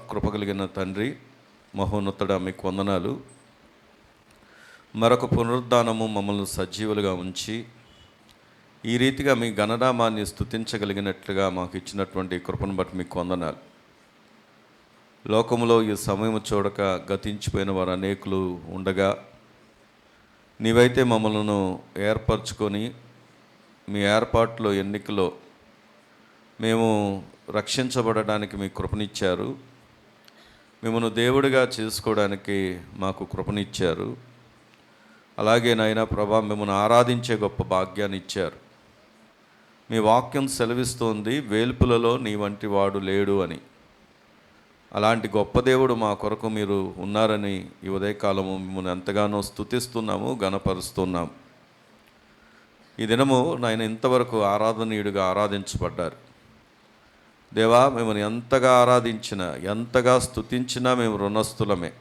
కృపగలిగిన తండ్రి, మహోన్నతుడా, మీకు వందనాలు. మరొక పునరుద్ధానము మమ్మల్ని సజీవులుగా ఉంచి ఈ రీతిగా మీ గణనామాన్ని స్తుతించగలిగినట్లుగా మాకు ఇచ్చినటువంటి కృపను బట్టి మీకు వందనాలు. లోకంలో ఈ సమయం చూడక గతించిపోయిన వారు అనేకులు ఉండగా, నీవైతే మమ్మల్ని ఏర్పరచుకొని మీ ఏర్పాట్లో ఎన్నికలో మేము రక్షించబడడానికి మీ కృపనిచ్చారు. మిమ్మల్ని దేవుడిగా చేసుకోవడానికి మాకు కృపనిచ్చారు. అలాగే నాయనా ప్రభా, మిమ్మల్ని ఆరాధించే గొప్ప భాగ్యాన్ని ఇచ్చారు. మీ వాక్యం సెలవిస్తోంది, వేల్పులలో నీ వంటి వాడు లేడు అని. అలాంటి గొప్ప దేవుడు మా కొరకు మీరు ఉన్నారని ఈ ఉదయకాలము మిమ్మల్ని ఎంతగానో స్తుతిస్తున్నాము, గణపరుస్తున్నాము. ఈ దినము నాయన ఇంతవరకు ఆరాధనీయుడిగా ఆరాధించబడ్డారు. దేవా, మిమ్మల్ని ఎంతగా ఆరాధించినా, ఎంతగా స్తుతించినా మేము రుణస్థులమే.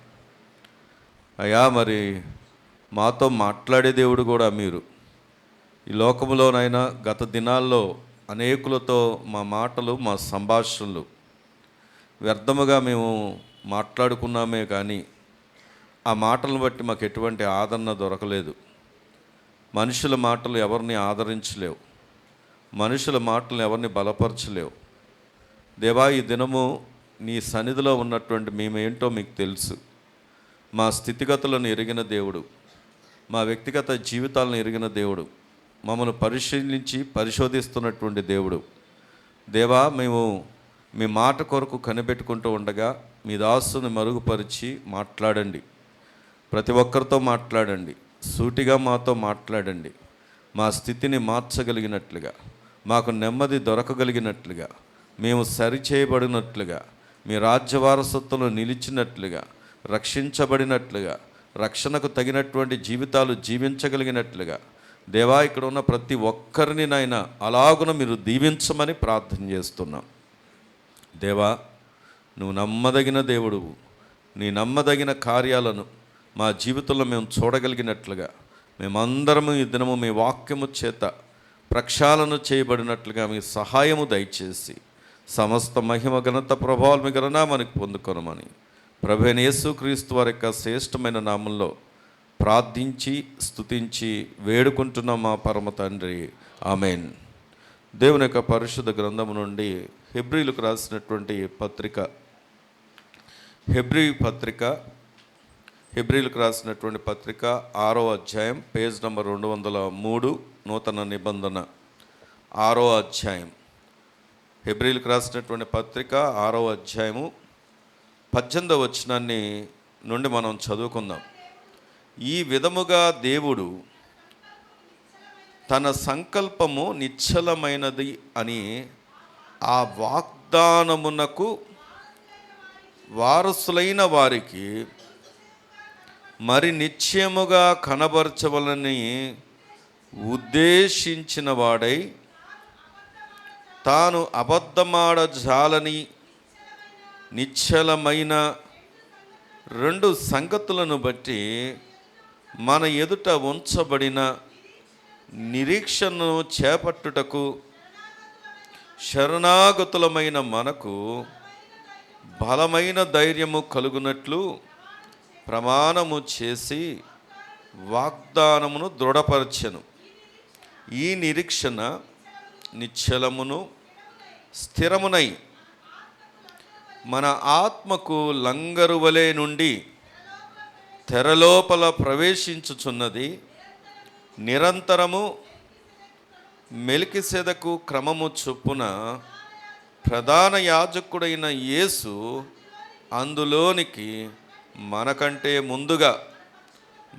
అయ్యా, మరి మాతో మాట్లాడే దేవుడు కూడా మీరు. ఈ లోకంలోనైనా గత దినాల్లో అనేకులతో మా మాటలు, మా సంభాషణలు వ్యర్థముగా మేము మాట్లాడుకున్నామే కానీ ఆ మాటలను బట్టి మాకు ఎటువంటి ఆదరణ దొరకలేదు. మనుషుల మాటలు ఎవరిని ఆదరించలేవు, మనుషుల మాటలు ఎవరిని బలపరచలేవు. దేవా, ఈ దినము నీ సన్నిధిలో ఉన్నటువంటి మేమేంటో మీకు తెలుసు. మా స్థితిగతులను ఎరిగిన దేవుడు, మా వ్యక్తిగత జీవితాలను ఎరిగిన దేవుడు, మమ్మల్ని పరిశీలించి పరిశోధిస్తున్నటువంటి దేవుడు. దేవా, మేము మీ మాట కొరకు కనిపెట్టుకుంటూ ఉండగా మీ దాసుని మరుగుపరిచి మాట్లాడండి. ప్రతి ఒక్కరితో మాట్లాడండి, సూటిగా మాతో మాట్లాడండి. మా స్థితిని మార్చగలిగినట్లుగా, మాకు నెమ్మది దొరకగలిగినట్లుగా, మేము సరిచేయబడినట్లుగా, మీ రాజ్య వారసత్వంలో నిలిచినట్లుగా, రక్షించబడినట్లుగా, రక్షణకు తగినటువంటి జీవితాలు జీవించగలిగినట్లుగా దేవా, ఇక్కడ ఉన్న ప్రతి ఒక్కరిని నాయన అలాగున మీరు దీవించమని ప్రార్థన చేస్తున్నాం. దేవా, నువ్వు నమ్మదగిన దేవుడువు. నీ నమ్మదగిన కార్యాలను మా జీవితంలో మేము చూడగలిగినట్లుగా, మేమందరము ఈ దినము మీ వాక్యము చేత ప్రక్షాళన చేయబడినట్లుగా మీ సహాయము దయచేసి సమస్త మహిమ ఘనత ప్రభావాలు మీ గణనామానికి పొందుకొనమని ప్రభువైన యేసుక్రీస్తు వారి యొక్క శ్రేష్టమైన నామంలో ప్రార్థించి స్తుతించి వేడుకుంటున్నాం మా పరమ తండ్రి, ఆమెన్. దేవుని యొక్క పరిశుద్ధ గ్రంథము నుండి హెబ్రీలకు రాసినటువంటి పత్రిక, హెబ్రీలకు రాసినటువంటి పత్రిక 6వ అధ్యాయం, పేజ్ నంబర్ 203, నూతన నిబంధన 6వ అధ్యాయం. హెబ్రీలకు రాసినటువంటి పత్రిక 6వ అధ్యాయము 18వ వచనాన్ని నుండి మనం చదువుకుందాం. ఈ విధముగా దేవుడు తన సంకల్పము నిశ్చలమైనది అని ఆ వాగ్దానమునకు వారసులైన వారికి మరి నిశ్చయముగా కనబరచవలని ఉద్దేశించిన వాడై తాను అబద్ధమాడజాలని నిశ్చలమైన 2 సంగతులను బట్టి మన ఎదుట ఉంచబడిన నిరీక్షణను చేపట్టుటకు శరణాగతులమైన మనకు బలమైన ధైర్యము కలుగునట్లు ప్రమాణము చేసి వాగ్దానమును దృఢపరచెను. ఈ నిరీక్షణ నిశ్చలమును స్థిరమునై మన ఆత్మకు లంగరువలే నుండి తెరలోపల ప్రవేశించుచున్నది. నిరంతరము మెల్కిసెదకు క్రమము చొప్పున ప్రధాన యాజకుడైన యేసు అందులోనికి మనకంటే ముందుగా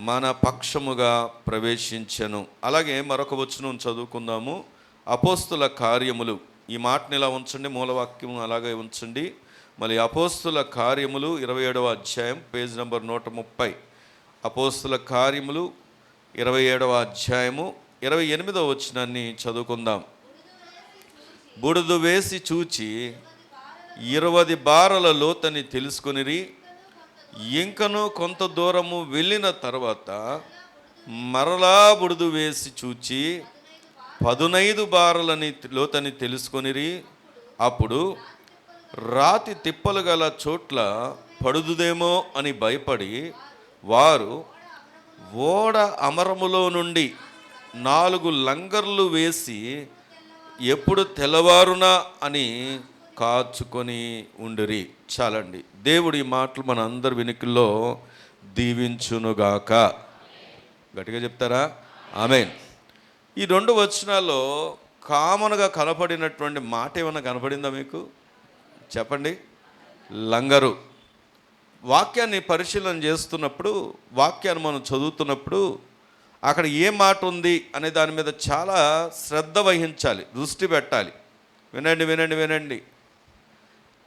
మన పక్షముగా ప్రవేశించెను. అలాగే మరొక వచనం చదువుకుందాము. అపోస్తుల కార్యములు, ఈ మాటని ఇలా ఉంచండి, మూలవాక్యం అలాగే ఉంచండి. మళ్ళీ అపోస్తుల కార్యములు 27వ అధ్యాయం, పేజ్ నంబర్ 130. అపోస్తుల కార్యములు 27వ అధ్యాయము 28వ వచనాన్ని చదువుకుందాం. బుడుదు వేసి చూచి 20 బారల లోతని తెలుసుకొనిరి. ఇంకను కొంత దూరము వెళ్ళిన తర్వాత మరలా బుడుదు వేసి చూచి 15 బారలని లోతని తెలుసుకొనిరి. అప్పుడు రాతి తిప్పలు గల చోట్ల పడుదుదేమో అని భయపడి వారు ఓడ అమరములో నుండి 4 లంగర్లు వేసి ఎప్పుడు తెల్లవారునా అని కాచుకొని ఉండిరి. చాలండి. దేవుడి మాటలు మన అందరి వెనుకల్లో దీవించునుగాక. గట్టిగా చెప్తారా? ఆమేన్. ఈ 2 వచనాల్లో కామన్గా కనపడినటువంటి మాట ఏమైనా కనపడిందా మీకు? చెప్పండి. లంగరు. వాక్యాన్ని పరిశీలన చేస్తున్నప్పుడు, వాక్యాన్ని మనం చదువుతున్నప్పుడు అక్కడ ఏ మాట ఉంది అనే దాని మీద చాలా శ్రద్ధ వహించాలి, దృష్టి పెట్టాలి. వినండి వినండి వినండి.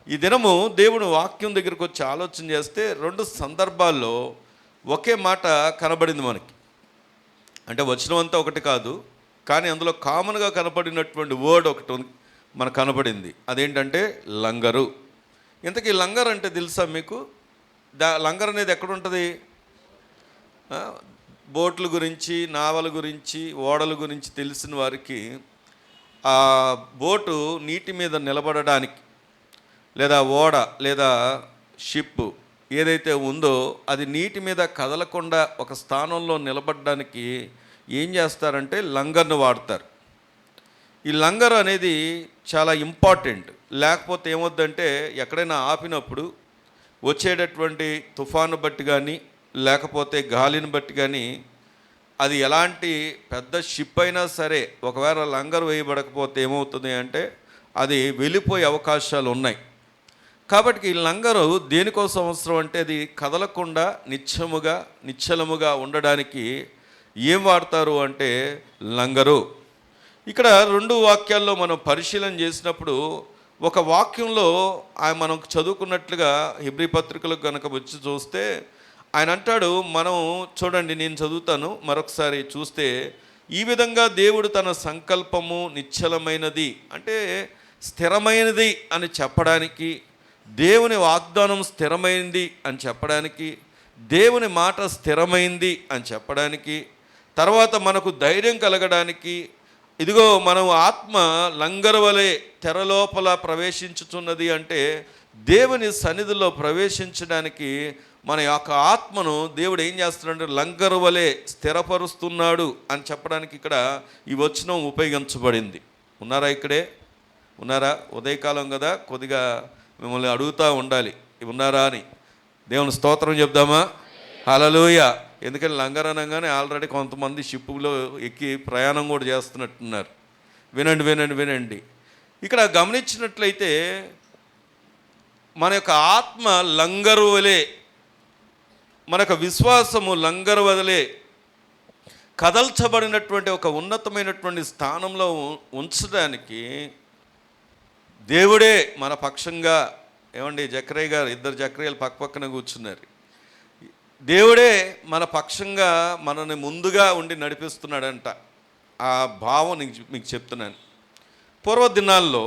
ఈ దినము దేవుని వాక్యం దగ్గరికి వచ్చి ఆలోచన చేస్తే 2 సందర్భాల్లో ఒకే మాట కనబడింది మనకి. అంటే వచనం అంతా ఒకటి కాదు, కానీ అందులో కామన్గా కనపడినటువంటి వర్డ్ ఒకటి మనకు కనపడింది. అదేంటంటే లంగరు. ఇంతకీ లంగర్ అంటే తెలుసా మీకు? లంగర్ అనేది ఎక్కడ ఉంటుంది? బోట్ల గురించి, నావల గురించి, ఓడల గురించి తెలిసిన వారికి ఆ బోటు నీటి మీద నిలబడడానికి, లేదా ఓడ లేదా షిప్ ఏదైతే ఉందో అది నీటి మీద కదలకుండా ఒక స్థానంలో నిలబడడానికి ఏం చేస్తారంటే లంగర్ను వాడతారు. ఈ లంగర్ అనేది చాలా ఇంపార్టెంట్. లేకపోతే ఏమవుద్దంటే ఎక్కడైనా ఆపినప్పుడు వచ్చేటటువంటి తుఫాను బట్టి కానీ లేకపోతే గాలిని బట్టి కానీ అది ఎలాంటి పెద్ద షిప్ అయినా సరే ఒకవేళ లంగర్ వేయబడకపోతే ఏమవుతుంది అంటే అది వెళ్ళిపోయే అవకాశాలు ఉన్నాయి. కాబట్టి ఈ లంగరు దేనికోసం అవసరం అంటే అది కదలకుండా నిశ్చలముగా ఉండడానికి ఏం వాడతారు అంటే లంగరు. ఇక్కడ 2 వాక్యాల్లో మనం పరిశీలన చేసినప్పుడు ఒక వాక్యంలో మనం చదువుకున్నట్లుగా హెబ్రీ పత్రికలకు కనుక వచ్చి చూస్తే ఆయన అంటాడు, మనం చూడండి, నేను చదువుతాను మరొకసారి చూస్తే, ఈ విధంగా దేవుడు తన సంకల్పము నిశ్చలమైనది అంటే స్థిరమైనది అని చెప్పడానికి, దేవుని వాగ్దానం స్థిరమైంది అని చెప్పడానికి, దేవుని మాట స్థిరమైంది అని చెప్పడానికి, తర్వాత మనకు ధైర్యం కలగడానికి, ఇదిగో మనం ఆత్మ లంగరు వలె తెరలోపల ప్రవేశించుతున్నది అంటే దేవుని సన్నిధిలో ప్రవేశించడానికి మన యొక్క ఆత్మను దేవుడు ఏం చేస్తున్నాడు? లంగరు వలె స్థిరపరుస్తున్నాడు అని చెప్పడానికి ఇక్కడ ఈ వచనం ఉపయోగించబడింది. ఉన్నారా? ఇక్కడే ఉన్నారా? ఉదయకాలం కదా, కొద్దిగా మిమ్మల్ని అడుగుతూ ఉండాలి ఉన్నారా అని. దేవుని స్తోత్రం చెప్దామా? హల్లెలూయా. ఎందుకంటే లంగర్ అనగానే ఆల్రెడీ కొంతమంది షిప్పులో ఎక్కి ప్రయాణం కూడా చేస్తున్నట్టున్నారు. వినండి వినండి వినండి. ఇక్కడ గమనించినట్లయితే మన యొక్క ఆత్మ లంగరు వలె, మన యొక్క విశ్వాసము లంగరు వలె కదల్చబడినటువంటి ఒక ఉన్నతమైనటువంటి స్థానంలో ఉంచడానికి దేవుడే మన పక్షంగా, ఏమండి జక్రయ్య గారు, 2 జక్రయ్యలు పక్కన కూర్చున్నారు. దేవుడే మన పక్షంగా మనని ముందుగా ఉండి నడిపిస్తున్నాడంట. ఆ భావం మీకు చెప్తున్నాను. పూర్వ దినాల్లో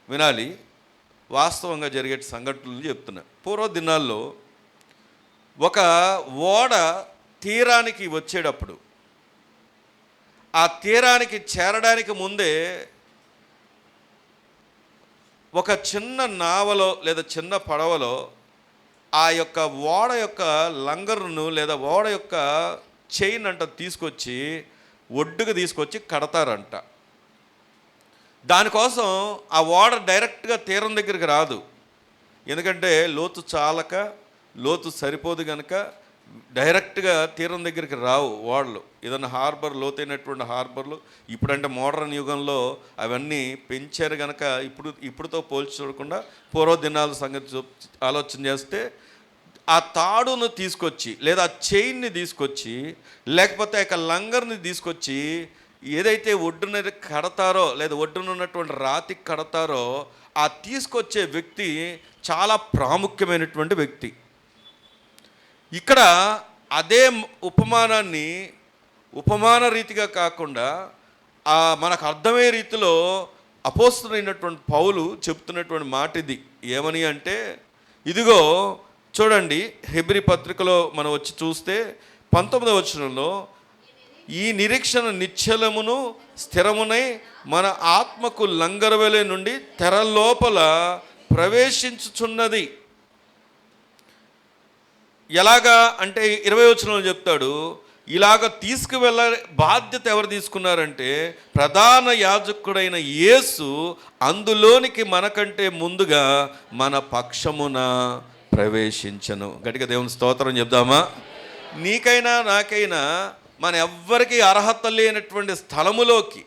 వినాలి, వాస్తవంగా జరిగే సంఘటనలు చెప్తున్నాను. పూర్వ దినాల్లో ఒక ఓడ తీరానికి వచ్చేటప్పుడు ఆ తీరానికి చేరడానికి ముందే ఒక చిన్న నావలో లేదా చిన్న పడవలో ఆ యొక్క ఓడ యొక్క లంగరును లేదా ఓడ యొక్క చైన్ అంట తీసుకొచ్చి ఒడ్డుకు తీసుకొచ్చి కడతారంట. దానికోసం ఆ ఓడ డైరెక్ట్గా తీరం దగ్గరికి రాదు. ఎందుకంటే లోతు సరిపోదు కనుక డైరెక్ట్గా తీరం దగ్గరికి రావు ఓడలు. ఏదైనా హార్బర్, లోతైనటువంటి హార్బర్లు, ఇప్పుడంటే మోడర్న్ యుగంలో అవన్నీ పెంచారు కనుక ఇప్పుడుతో పోల్చి చూడకుండా పూర్వ దినాల సంగతి ఆలోచన చేస్తే ఆ తాడును తీసుకొచ్చి లేదా చైన్ని తీసుకొచ్చి లేకపోతే ఆ లంగర్ని తీసుకొచ్చి ఏదైతే ఒడ్డున కడతారో లేదా ఒడ్డున ఉన్నటువంటి రాతికి కడతారో ఆ తీసుకొచ్చే వ్యక్తి చాలా ప్రాముఖ్యమైనటువంటి వ్యక్తి. ఇక్కడ అదే ఉపమానాన్ని ఉపమాన రీతిగా కాకుండా మనకు అర్థమయ్యే రీతిలో అపోస్తలుడైనటువంటి పౌలు చెప్తున్నటువంటి మాట ఇది. ఏమని అంటే, ఇదిగో చూడండి, హెబ్రీ పత్రికలో మనం వచ్చి చూస్తే 19వ వచనంలో, ఈ నిరీక్షణ నిశ్చలమును స్థిరమునై మన ఆత్మకు లంగరువలే నుండి తెర లోపల ప్రవేశించుచున్నది. ఎలాగా అంటే 20వ వచనంలో చెప్తాడు, ఇలాగ తీసుకువెళ్ళ బాధ్యత ఎవరు తీసుకున్నారంటే ప్రధాన యాజకుడైన యేసు అందులోనికి మనకంటే ముందుగా మన పక్షమున ప్రవేశించను. గట్టిగా దేవుని స్తోత్రం చెప్దామా? నీకైనా నాకైనా మన ఎవ్వరికి అర్హత లేనటువంటి స్థలములోకి,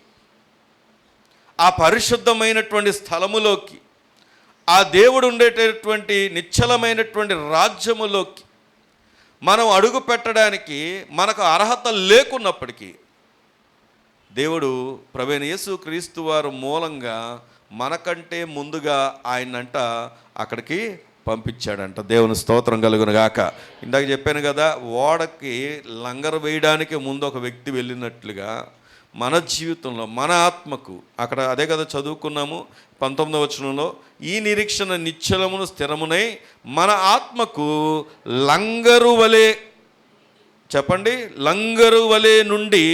ఆ పరిశుద్ధమైనటువంటి స్థలములోకి, ఆ దేవుడు ఉండేటటువంటి నిశ్చలమైనటువంటి రాజ్యములోకి మనం అడుగు పెట్టడానికి మనకు అర్హత లేకున్నప్పటికీ దేవుడు ప్రభువైన యేసు క్రీస్తు వారు మూలంగా మనకంటే ముందుగా ఆయనంట అక్కడికి పంపించాడంట. దేవుని స్తోత్రం కలుగును గాక. ఇందాక చెప్పాను కదా, ఓడకి లంగరు వేయడానికి ముందు ఒక వ్యక్తి వెళ్ళినట్లుగా మన జీవితంలో మన ఆత్మకు అక్కడ అదే కదా చదువుకున్నాము 19వ వచనంలో, ఈ నిరీక్షణ నిశ్చలమును స్థిరమునై మన ఆత్మకు లంగరు వలె, చెప్పండి, లంగరు వలె నుండి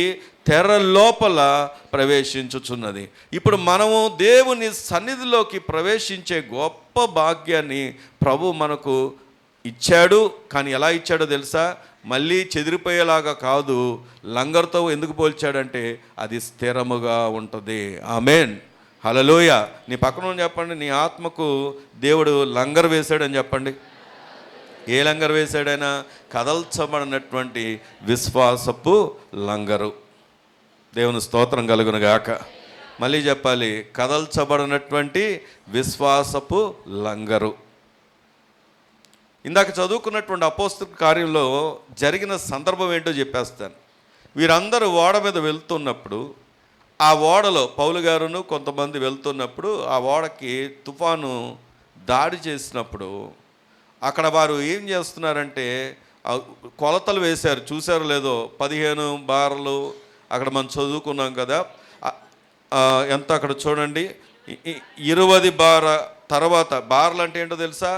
తెర లోపల ప్రవేశించుచున్నది. ఇప్పుడు మనము దేవుని సన్నిధిలోకి ప్రవేశించే గొప్ప భాగ్యాన్ని ప్రభు మనకు ఇచ్చాడు. కానీ ఎలా ఇచ్చాడో తెలుసా? మళ్ళీ చెదిరిపోయేలాగా కాదు. లంగర్తో ఎందుకు పోల్చాడంటే అది స్థిరముగా ఉంటుంది. ఆమేన్, హల్లెలూయ. నీ పక్కన చెప్పండి, నీ ఆత్మకు దేవుడు లంగర్ వేశాడని చెప్పండి. ఏ లంగర్ వేశాడైనా? కదల్చబడినటువంటి విశ్వాసపు లంగరు. దేవుని స్తోత్రం కలుగును గాక. మళ్ళీ చెప్పాలి, కదల్చబడినటువంటి విశ్వాసపు లంగరు. ఇందాక చదువుకున్నటువంటి అపోస్తల కార్యంలో జరిగిన సందర్భం ఏంటో చెప్పేస్తాను. వీరందరూ ఓడ మీద వెళ్తున్నప్పుడు, ఆ ఓడలో పౌలు గారును కొంతమంది వెళ్తున్నప్పుడు ఆ ఓడకి తుఫాను దాడి చేసినప్పుడు అక్కడ వారు ఏం చేస్తున్నారంటే కొలతలు వేశారు. చూసారో లేదో, 15 బార్లు అక్కడ మనం చదువుకున్నాం కదా. ఎంత అక్కడ చూడండి, 20 బార తర్వాత, బార్లు అంటే ఏంటో తెలుసా?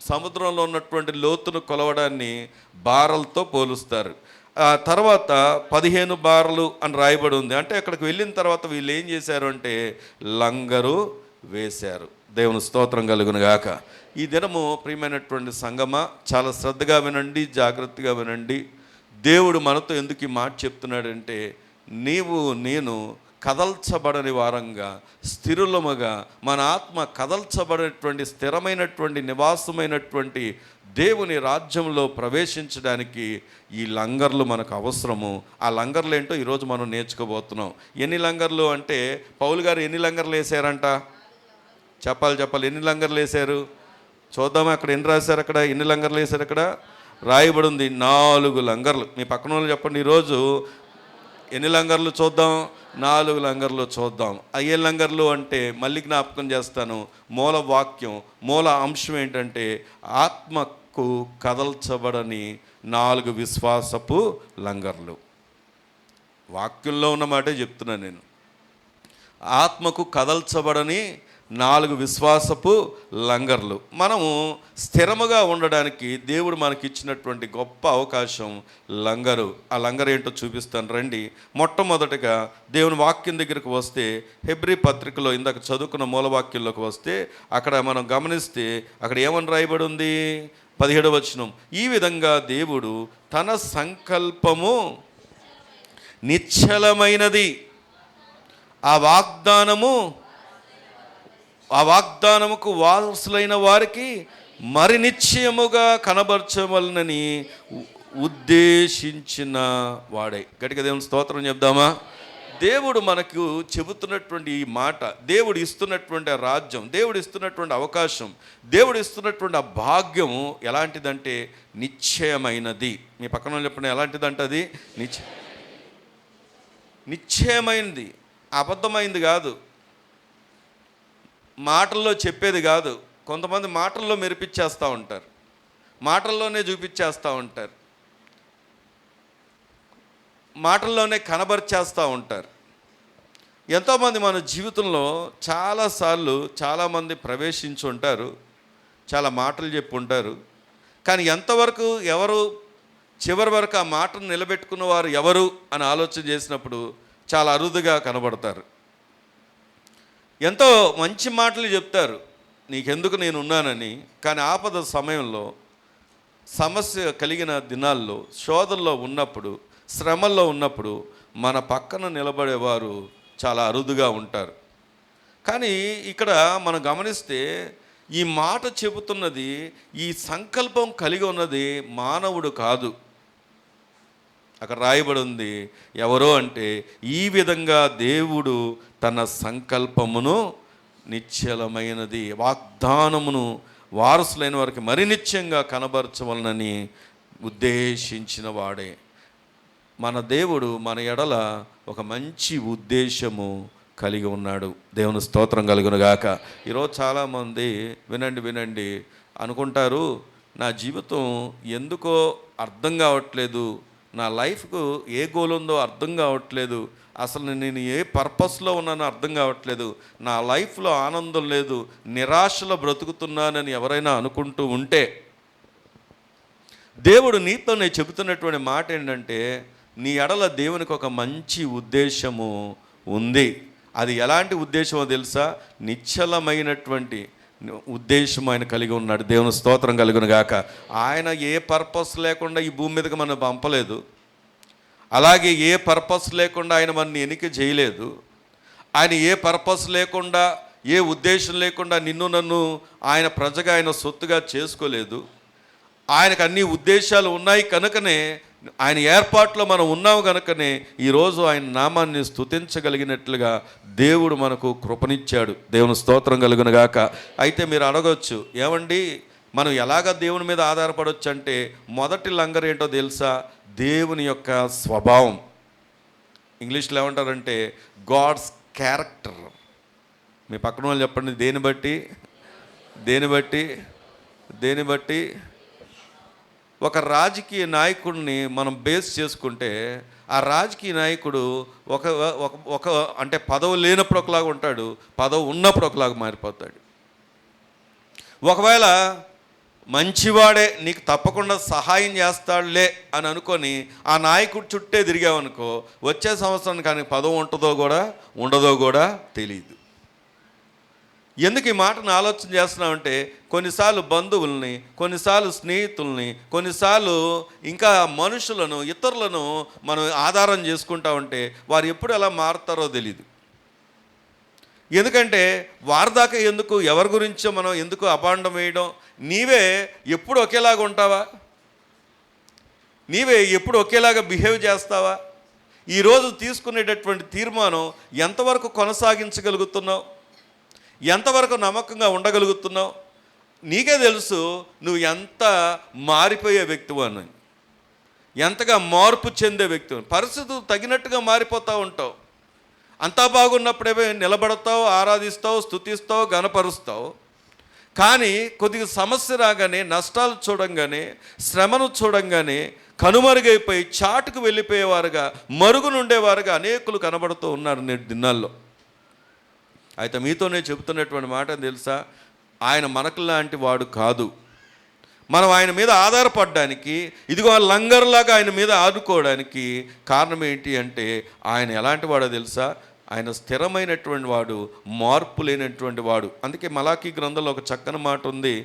సముద్రంలో ఉన్నటువంటి లోతును కొలవడాన్ని బారలతో పోలుస్తారు. తర్వాత 15 బార్లు అని రాయబడి ఉంది. అంటే అక్కడికి వెళ్ళిన తర్వాత వీళ్ళు ఏం చేశారు అంటే లంగరు వేశారు. దేవుని స్తోత్రం కలుగును గాక. ఈ దినము ప్రియమైనటువంటి సంగమా, చాలా శ్రద్ధగా వినండి, జాగ్రత్తగా వినండి. దేవుడు మనతో ఎందుకు ఈ మాట చెప్తున్నాడంటే, నీవు నేను కదల్చబడని వారంగా, స్థిరులముగా, మన ఆత్మ కదల్చబడినటువంటి స్థిరమైనటువంటి నివాసమైనటువంటి దేవుని రాజ్యంలో ప్రవేశించడానికి ఈ లంగర్లు మనకు అవసరము. ఆ లంగర్లు ఏంటో ఈరోజు మనం నేర్చుకోబోతున్నాం. ఎన్ని లంగర్లు అంటే, పౌలు గారు ఎన్ని లంగర్లు వేశారంట? చెప్పాలి, ఎన్ని లంగర్లు వేశారు? చూద్దామా, అక్కడ ఎన్ని రాశారు? అక్కడ ఎన్ని లంగర్లు వేశారు? అక్కడ రాయబడి ఉంది 4 లంగర్లు. మీ పక్కన వాళ్ళు చెప్పండి, ఈరోజు ఎన్ని లంగర్లు చూద్దాం? 4 లంగర్లు చూద్దాం. అయ్యే లంగర్లు అంటే మళ్ళీ జ్ఞాపకం చేస్తాను. మూల వాక్యం, మూల అంశం ఏంటంటే ఆత్మకు కదల్చబడని 4 విశ్వాసపు లంగర్లు. వాక్యంలో ఉన్న మాటే చెప్తున్నాను నేను. ఆత్మకు కదల్చబడని 4 విశ్వాసపు లంగర్లు. మనము స్థిరముగా ఉండడానికి దేవుడు మనకి ఇచ్చినటువంటి గొప్ప అవకాశం లంగరు. ఆ లంగరు ఏంటో చూపిస్తాను రండి. మొట్టమొదటిగా దేవుని వాక్యం దగ్గరికి వస్తే, హెబ్రీ పత్రికలో ఇందాక చదువుకున్న మూలవాక్యంలోకి వస్తే అక్కడ మనం గమనిస్తే అక్కడ ఏమని రాయబడి ఉంది? 17వ వచనం, ఈ విధంగా దేవుడు తన సంకల్పము నిశ్చలమైనది, ఆ వాగ్దానముకు వారసులైన వారికి మరి నిశ్చయముగా కనబరచవలనని ఉద్దేశించిన వాడే. గట్టిగా దేవుని స్తోత్రం చెప్దామా? దేవుడు మనకు చెబుతున్నటువంటి ఈ మాట, దేవుడు ఇస్తున్నటువంటి ఆ రాజ్యం, దేవుడు ఇస్తున్నటువంటి అవకాశం, దేవుడు ఇస్తున్నటువంటి ఆ భాగ్యము ఎలాంటిదంటే నిశ్చయమైనది. మీ పక్కన చెప్పండి, ఎలాంటిదంటే అది నిశ్చయమైనది, అబద్ధమైంది కాదు, మాటల్లో చెప్పేది కాదు. కొంతమంది మాటల్లో మెరిపించేస్తూ ఉంటారు, మాటల్లోనే చూపించేస్తూ ఉంటారు, మాటల్లోనే కనబరిచేస్తూ ఉంటారు. ఎంతోమంది మన జీవితంలో చాలాసార్లు చాలామంది ప్రవేశించి ఉంటారు, చాలా మాటలు చెప్పి ఉంటారు. కానీ ఎంతవరకు ఎవరు చివరి వరకు ఆ మాటను నిలబెట్టుకున్న వారు ఎవరు అని ఆలోచన చేసినప్పుడు చాలా అరుదుగా కనబడతారు. ఎంతో మంచి మాటలు చెప్తారు, నీకెందుకు నేను ఉన్నానని. కానీ ఆపద సమయంలో, సమస్య కలిగిన దినాల్లో, శోధనలో ఉన్నప్పుడు, శ్రమల్లో ఉన్నప్పుడు మన పక్కన నిలబడేవారు చాలా అరుదుగా ఉంటారు. కానీ ఇక్కడ మనం గమనిస్తే ఈ మాట చెబుతున్నది, ఈ సంకల్పం కలిగి ఉన్నది మానవుడు కాదు. అక్కడ రాయబడి ఉంది ఎవరో అంటే, ఈ విధంగా దేవుడు తన సంకల్పమును నిశ్చలమైనది, వాగ్దానమును వారసులైన వారికి మరి నిశ్చయంగా కనబరచవలనని ఉద్దేశించిన వాడే. మన దేవుడు మన ఎడల ఒక మంచి ఉద్దేశము కలిగి ఉన్నాడు. దేవుని స్తోత్రం కలుగును గాక. ఈరోజు చాలామంది వినండి అనుకుంటారు, నా జీవితం ఎందుకో అర్థం కావట్లేదు, నా లైఫ్కు ఏ గోల్ ఉందో అర్థం కావట్లేదు, అసలు నేను ఏ పర్పస్లో ఉన్నానో అర్థం కావట్లేదు, నా లైఫ్లో ఆనందం లేదు, నిరాశలో బ్రతుకుతున్నానని ఎవరైనా అనుకుంటూ ఉంటే, దేవుడు నీతో నేను చెబుతున్నటువంటి మాట ఏంటంటే, నీ ఎడల దేవునికి ఒక మంచి ఉద్దేశము ఉంది. అది ఎలాంటి ఉద్దేశమో తెలుసా? నిశ్చలమైనటువంటి ఉద్దేశం ఆయన కలిగి ఉన్నాడు. దేవుని స్తోత్రం కలుగును గాక. ఆయన ఏ పర్పస్ లేకుండా ఈ భూమి మీదకి మనం పంపలేదు. అలాగే ఏ పర్పస్ లేకుండా ఆయన మనని ఎన్నిక చేయలేదు. ఆయన ఏ పర్పస్ లేకుండా, ఏ ఉద్దేశం లేకుండా నిన్ను నన్ను ఆయన ప్రజగా, ఆయన సొత్తుగా చేసుకోలేదు. ఆయనకు అన్ని ఉద్దేశాలు ఉన్నాయి కనుకనే, ఆయన ఏర్పాట్లో మనం ఉన్నాము కనుకనే ఈరోజు ఆయన నామాన్ని స్తుతించగలిగినట్లుగా దేవుడు మనకు కృపనిచ్చాడు. దేవుని స్తోత్రం కలుగును గాక. అయితే మీరు అడగొచ్చు, ఏమండి మనం ఎలాగ దేవుని మీద ఆధారపడవచ్చు అంటే, మొదటి లంగర్ ఏంటో తెలుసా? దేవుని యొక్క స్వభావం. ఇంగ్లీష్లో ఏమంటారంటే గాడ్స్ క్యారెక్టర్. మీ పక్కన వాళ్ళు చెప్పండి, దేని బట్టి ఒక రాజకీయ నాయకుడిని మనం బేస్ చేసుకుంటే, ఆ రాజకీయ నాయకుడు ఒక అంటే పదవి లేనప్పుడు ఒకలాగా ఉంటాడు, పదవి ఉన్నప్పుడు ఒకలాగా మారిపోతాడు. ఒకవేళ మంచివాడే, నీకు తప్పకుండా సహాయం చేస్తాడులే అని అనుకొని ఆ నాయకుడు చుట్టే తిరిగామనుకో, వచ్చే సంవత్సరానికి కానీ పదవి ఉండదో కూడా తెలియదు. ఎందుకు ఈ మాటను ఆలోచన చేస్తున్నామంటే, కొన్నిసార్లు బంధువుల్ని, కొన్నిసార్లు స్నేహితుల్ని, కొన్నిసార్లు ఇంకా మనుషులను, ఇతరులను మనం ఆధారం చేసుకుంటా ఉంటే వారు ఎప్పుడు ఎలా మారుతారో తెలియదు. ఎందుకంటే వారి దాకా ఎందుకు, ఎవరి గురించో మనం ఎందుకు అపాండం వేయడం? నీవే ఎప్పుడు ఒకేలాగా ఉంటావా? నీవే ఎప్పుడు ఒకేలాగా బిహేవ్ చేస్తావా? ఈరోజు తీసుకునేటటువంటి తీర్మానం ఎంతవరకు కొనసాగించగలుగుతున్నావు? ఎంతవరకు నమ్మకంగా ఉండగలుగుతున్నావు? నీకే తెలుసు నువ్వు ఎంత మారిపోయే వ్యక్తివు అని, ఎంతగా మార్పు చెందే వ్యక్తివి. పరిస్థితులు తగినట్టుగా మారిపోతూ ఉంటావు. అంతా బాగున్నప్పుడే నిలబడతావు, ఆరాధిస్తావు, స్తుతిస్తావు, గణపరుస్తావు. కానీ కొద్దిగా సమస్య రాగానే, నష్టాలు చూడంగానే, శ్రమను చూడంగానే కనుమరుగైపోయి చాటుకు వెళ్ళిపోయేవారుగా, మరుగునుండేవారుగా అనేకులు కనబడుతూ ఉన్నారు నేటి దినాల్లో. అయితే మీతోనే చెబుతున్నటువంటి మాట తెలుసా? ఆయన మనకు లాంటి వాడు కాదు. మనం ఆయన మీద ఆధారపడడానికి, ఇదిగో లంగర్లాగా ఆయన మీద ఆదుకోవడానికి కారణం ఏంటి అంటే, ఆయన ఎలాంటి వాడో తెలుసా? ఆయన స్థిరమైనటువంటి వాడు, మార్పు లేనటువంటి వాడు. అందుకే మలాకీ గ్రంథంలో ఒక చక్కని మాట ఉంది.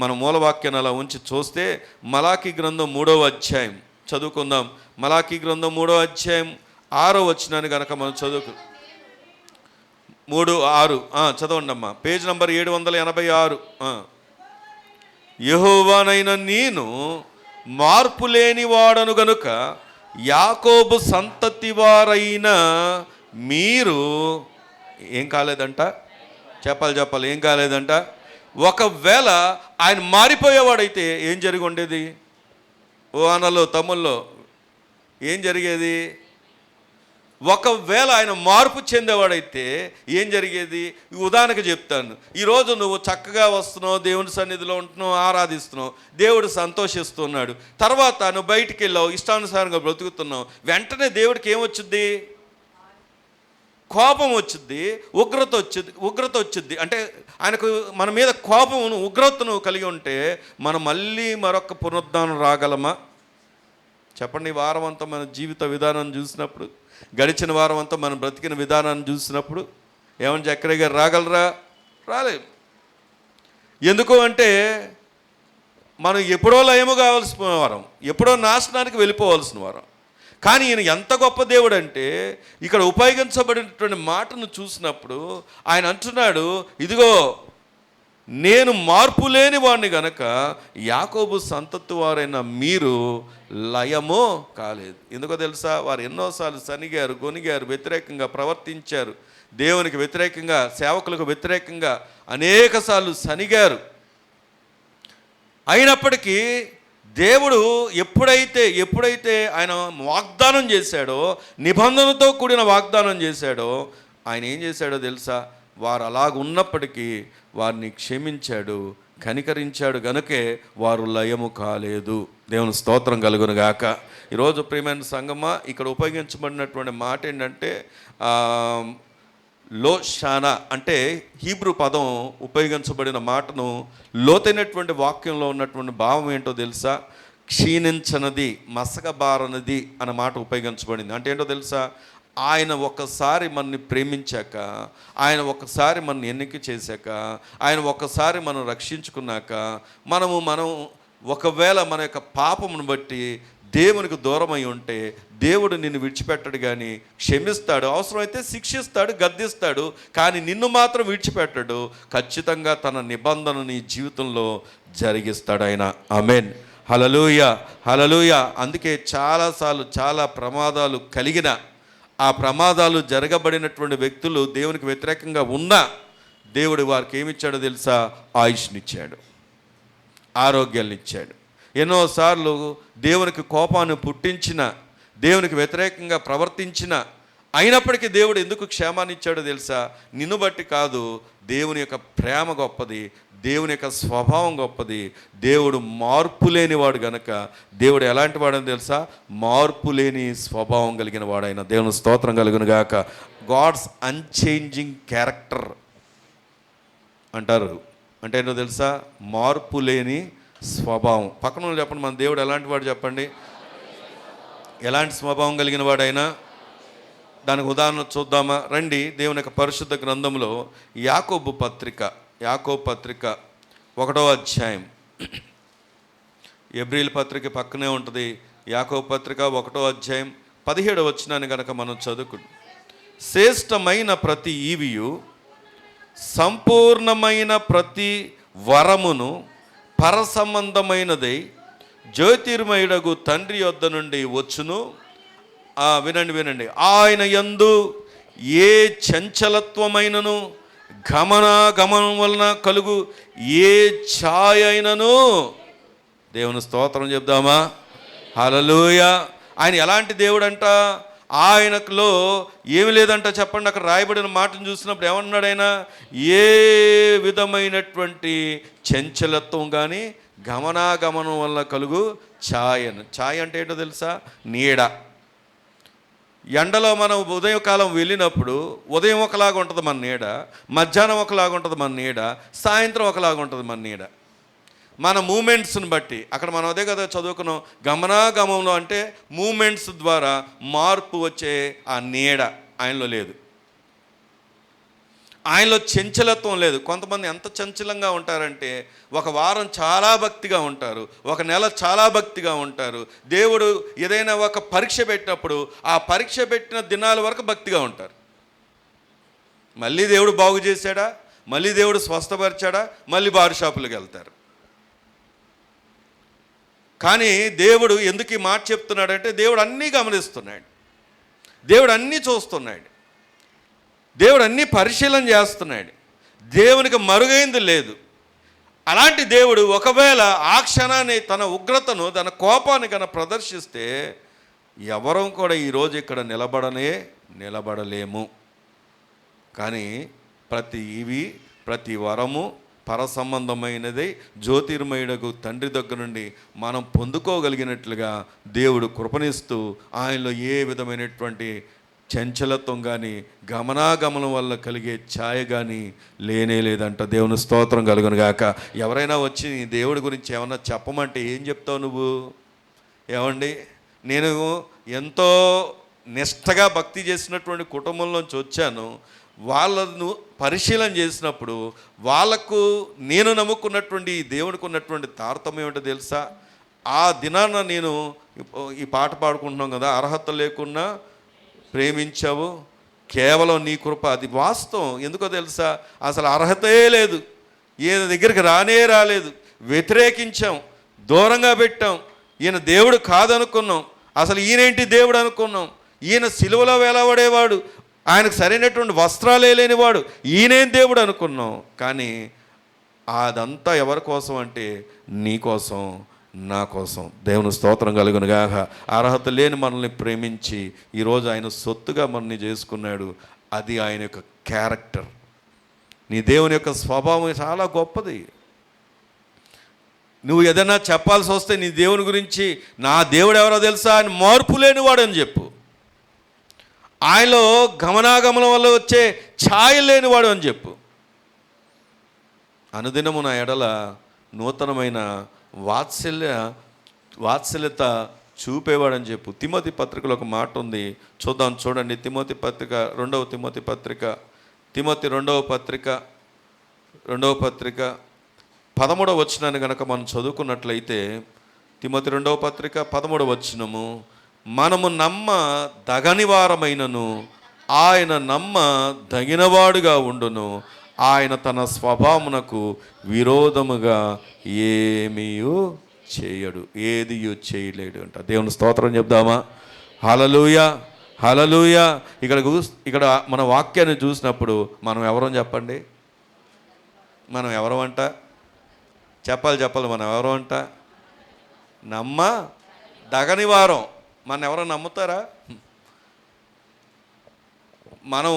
మన మూలవాక్యాన్ని అలా ఉంచి చూస్తే, మలాకీ గ్రంథం 3వ అధ్యాయం చదువుకుందాం. మలాకీ గ్రంథం 3వ అధ్యాయం 6వ వచనాన్ని కనుక మనం 3:6 చదవండి అమ్మా. Page number 786. యెహోవానైన నేను మార్పు లేని వాడను గనుక యాకోబు సంతతి వారైన మీరు ఏం కాలేదంట? చెప్పాలి, ఏం కాలేదంట? ఒకవేళ ఆయన మారిపోయేవాడైతే ఏం జరిగి ఉండేది? ఓ అన్నలో తమ్ముల్లో ఏం జరిగేది? ఒకవేళ ఆయన మార్పు చెందేవాడైతే ఏం జరిగేది? ఉదాహరణకు చెప్తాను. ఈరోజు నువ్వు చక్కగా వస్తున్నావు, దేవుని సన్నిధిలో ఉంటున్నావు, ఆరాధిస్తున్నావు, దేవుడు సంతోషిస్తున్నాడు. తర్వాత నువ్వు బయటికి వెళ్ళావు, ఇష్టానుసారంగా బ్రతుకుతున్నావు. వెంటనే దేవుడికి ఏమొచ్చుద్ది? కోపం వచ్చింది, ఉగ్రత వచ్చింది. అంటే ఆయనకు మన మీద కోపమును, ఉగ్రతను కలిగి ఉంటే మనం మళ్ళీ మరొక పునరుద్ధానం రాగలమా? చెప్పండి. ఈ వారం అంతా మన జీవిత విధానం చూసినప్పుడు, గడిచిన వారం అంతా మనం బ్రతికిన విధానాన్ని చూసినప్పుడు ఏమని చక్రయ్య గారు రాగలరా? రాలేము. ఎందుకు అంటే మనం ఎప్పుడో లయము కావాల్సిన వారం, ఎప్పుడో నాశనానికి వెళ్ళిపోవాల్సిన వారం. కానీ ఈయన ఎంత గొప్ప దేవుడు అంటే ఇక్కడ ఉపయోగించబడినటువంటి మాటను చూసినప్పుడు ఆయన అంటున్నాడు, ఇదిగో నేను మార్పు లేని వాడిని గనక యాకోబు సంతతి వారైన మీరు లయము కాలేదు. ఎందుకో తెలుసా? వారు ఎన్నోసార్లు సనిగారు, గొనిగారు, వ్యతిరేకంగా ప్రవర్తించారు, దేవునికి వ్యతిరేకంగా, సేవకులకు వ్యతిరేకంగా అనేకసార్లు సనిగారు. అయినప్పటికీ దేవుడు ఎప్పుడైతే ఆయన వాగ్దానం చేశాడో, నిబంధనతో కూడిన వాగ్దానం చేశాడో, ఆయన ఏం చేశాడో తెలుసా? వారు అలాగ ఉన్నప్పటికీ వారిని క్షమించాడు, కనికరించాడు, గనుకే వారు లయము కాలేదు. దేవుని స్తోత్రం కలుగును గాక. ఈరోజు ప్రియమైన సంగమా, ఇక్కడ ఉపయోగించబడినటువంటి మాట ఏంటంటే లోషానా అంటే హీబ్రూ పదం ఉపయోగించబడిన మాటను లోతైనటువంటి వాక్యంలో ఉన్నటువంటి భావం ఏంటో తెలుసా? క్షీణించనది, మసకబారనది అన్న మాట ఉపయోగించబడింది. అంటే ఏంటో తెలుసా? ఆయన ఒక్కసారి మనని ప్రేమించాక, ఆయన ఒక్కసారి మనని ఎన్నిక చేశాక, ఆయన ఒక్కసారి మనం రక్షించుకున్నాక, మనం ఒకవేళ మన యొక్క పాపమును బట్టి దేవునికి దూరమై ఉంటే దేవుడు నిన్ను విడిచిపెట్టడు, కానీ క్షమిస్తాడు, అవసరమైతే శిక్షిస్తాడు, గద్దిస్తాడు, కానీ నిన్ను మాత్రం విడిచిపెట్టడు. ఖచ్చితంగా తన నిబంధన నీ జీవితంలో జరిగిస్తాడు ఆయన. ఆమేన్. హల్లెలూయా, హల్లెలూయా. అందుకే చాలాసార్లు చాలా ప్రమాదాలు కలిగిన, ఆ ప్రమాదాలు జరగబడినటువంటి వ్యక్తులు దేవునికి వ్యతిరేకంగా ఉన్నా దేవుడు వారికి ఏమిచ్చాడో తెలుసా? ఆయుష్నిచ్చాడు, ఆరోగ్యాన్ని ఇచ్చాడు. ఎన్నోసార్లు దేవునికి కోపాన్ని పుట్టించిన, దేవునికి వ్యతిరేకంగా ప్రవర్తించిన, అయినప్పటికీ దేవుడు ఎందుకు క్షేమాన్ని ఇచ్చాడో తెలుసా? నిన్ను బట్టి కాదు, దేవుని యొక్క ప్రేమ గొప్పది, దేవుని యొక్క స్వభావం గొప్పది. దేవుడు మార్పు లేనివాడు గనక దేవుడు ఎలాంటి వాడని తెలుసా? మార్పు లేని స్వభావం కలిగిన వాడైన. దేవుని స్తోత్రం కలుగును గాక. గాడ్స్ అన్చేంజింగ్ క్యారెక్టర్ అంటారు. అంటే ఏంటో తెలుసా? మార్పు లేని స్వభావం. పక్కన చెప్పండి, మన దేవుడు ఎలాంటి వాడు చెప్పండి. ఎలాంటి స్వభావం కలిగిన వాడైనా? దానికి ఉదాహరణ చూద్దామా? రండి. దేవుని యొక్క పరిశుద్ధ గ్రంథంలో యాకోబు పత్రిక 1వ అధ్యాయం, ఎబ్రీల్ పత్రిక పక్కనే ఉంటుంది. యాకోబు పత్రిక 1వ అధ్యాయం 17వ వచనాన్ని కనుక మనం చదువుకుంటాం. శ్రేష్టమైన ప్రతి ఈవియు, సంపూర్ణమైన ప్రతి వరమును పరసంబంధమైనదై జ్యోతిర్మయుడగు తండ్రి యొద్ద నుండి వచ్చును. వినండి. ఆయన యందు ఏ చంచలత్వమైనను, గమనం వలన కలుగు ఏ ఛాయ అయినను, దేవుని స్తోత్రం చెప్దామా? హల్లెలూయా. ఆయన ఎలాంటి దేవుడు అంట? ఆయనలో ఏమి లేదంట చెప్పండి. అక్కడ రాయబడిన మాటను చూసినప్పుడు ఏమన్నాడు ఆయన? ఏ విధమైనటువంటి చంచలత్వం కానీ, గమనం వల్ల కలుగు ఛాయను. ఛాయ అంటే ఏంటో తెలుసా? నీడ. ఎండలో మనం ఉదయకాలం వెళ్ళినప్పుడు ఉదయం ఒకలాగా ఉంటుంది మన నీడ, మధ్యాహ్నం ఒకలాగా ఉంటుంది మన నీడ, సాయంత్రం ఒకలాగా ఉంటుంది మన నీడ. మన మూమెంట్స్ని బట్టి. అక్కడ మనం అదే కదా చదువుకున్నాం, గమనంలో అంటే మూమెంట్స్ ద్వారా మార్పు వచ్చే ఆ నీడ ఆయనలో లేదు. ఆయనలో చంచలత్వం లేదు. కొంతమంది ఎంత చంచలంగా ఉంటారంటే, ఒక వారం చాలా భక్తిగా ఉంటారు, ఒక నెల చాలా భక్తిగా ఉంటారు. దేవుడు ఏదైనా ఒక పరీక్ష పెట్టినప్పుడు ఆ పరీక్ష పెట్టిన దినాల వరకు భక్తిగా ఉంటారు. మళ్ళీ దేవుడు బాగు చేశాడా, మళ్ళీ దేవుడు స్వస్థపరిచాడా, మళ్ళీ బార్ షాపులకు వెళ్తారు. కానీ దేవుడు ఎందుకు ఈ మాట చెప్తున్నాడంటే, దేవుడు అన్నీ గమనిస్తున్నాడు, దేవుడు అన్నీ చూస్తున్నాడు, దేవుడు అన్నీ పరిశీలన చేస్తున్నాడు. దేవునికి మరుగైంది లేదు. అలాంటి దేవుడు ఒకవేళ ఆ క్షణాన్ని తన ఉగ్రతను, తన కోపాన్ని కనుక ప్రదర్శిస్తే ఎవరం కూడా ఈరోజు ఇక్కడ నిలబడలేము. కానీ ప్రతి వరము పరసంబంధమైనది, జ్యోతిర్మయుడకు తండ్రి దగ్గర నుండి మనం పొందుకోగలిగినట్లుగా దేవుడు కృపణిస్తూ ఆయనలో ఏ విధమైనటువంటి చంచలత్వం కానీ, గమనం వల్ల కలిగే ఛాయ కానీ లేదంట. దేవుని స్తోత్రం కలుగును గాక. ఎవరైనా వచ్చి దేవుడి గురించి ఏమన్నా చెప్పమంటే ఏం చెప్తావు నువ్వు? ఏమండి, నేను ఎంతో నిష్టగా భక్తి చేసినటువంటి కుటుంబంలోంచి వచ్చాను, వాళ్ళను పరిశీలన చేసినప్పుడు వాళ్ళకు నేను నమ్ముకున్నటువంటి ఈ దేవుడికి ఉన్నటువంటి తారతమ్యం ఏమిటో తెలుసా? ఆ దినాన నేను ఈ పాట పాడుకుంటున్నాం కదా, అర్హత లేకున్నా ప్రేమించావు కేవలం నీ కృప. అది వాస్తవం. ఎందుకో తెలుసా? అసలు అర్హతే లేదు, ఈయన దగ్గరికి రాలేదు, వ్యతిరేకించాం, దూరంగా పెట్టాం, ఈయన దేవుడు కాదనుకున్నాం, అసలు ఈయనేంటి దేవుడు అనుకున్నాం, ఈయన సిలువలో వేలాడేవాడు, ఆయనకు సరైనటువంటి వస్త్రాలే లేనివాడు, ఈయనేం దేవుడు అనుకున్నాం. కానీ అదంతా ఎవరి కోసం అంటే నీ కోసం, నా కోసం. దేవుని స్తోత్రం కలుగును గాక. అర్హత లేని మనల్ని ప్రేమించి ఈరోజు ఆయన సొత్తుగా మనల్ని చేసుకున్నాడు. అది ఆయన యొక్క క్యారెక్టర్. నీ దేవుని యొక్క స్వభావం చాలా గొప్పది. నువ్వు ఏదైనా చెప్పాల్సి వస్తే నీ దేవుని గురించి, నా దేవుడు ఎవరో తెలుసా, ఆయన మార్పు లేనివాడు అని చెప్పు. ఆయనలో గమనాగమనం వల్ల వచ్చే ఛాయ లేనివాడు అని చెప్పు. అనుదినము నా ఎడల నూతనమైన వాత్సల్యత చూపేవాడని చెప్పు. తిమోతి పత్రికలో ఒక మాట ఉంది, చూద్దాం, చూడండి. తిమోతి పత్రిక, రెండవ తిమోతి రెండవ పత్రిక 13వ వచనాన్ని కనుక మనం చదువుకున్నట్లయితే, తిమోతి 2వ పత్రిక 13వ వచనము, మనము నమ్మ దగని వారమైనను ఆయన నమ్మ దగినవాడుగా ఉండును, ఆయన తన స్వభావమునకు విరోధముగా ఏమీయూ చేయడు, ఏదియూ చేయలేడు అంట. దేవుని స్తోత్రం చెప్దామా? హల్లెలూయా, హల్లెలూయా. ఇక్కడ మన వాక్యాన్ని చూసినప్పుడు మనం ఎవరని చెప్పండి? మనం ఎవరు అంట? చెప్పాలి, మనం ఎవరు అంట? నమ్మ దగని వారం. మన ఎవరో నమ్ముతారా? మనం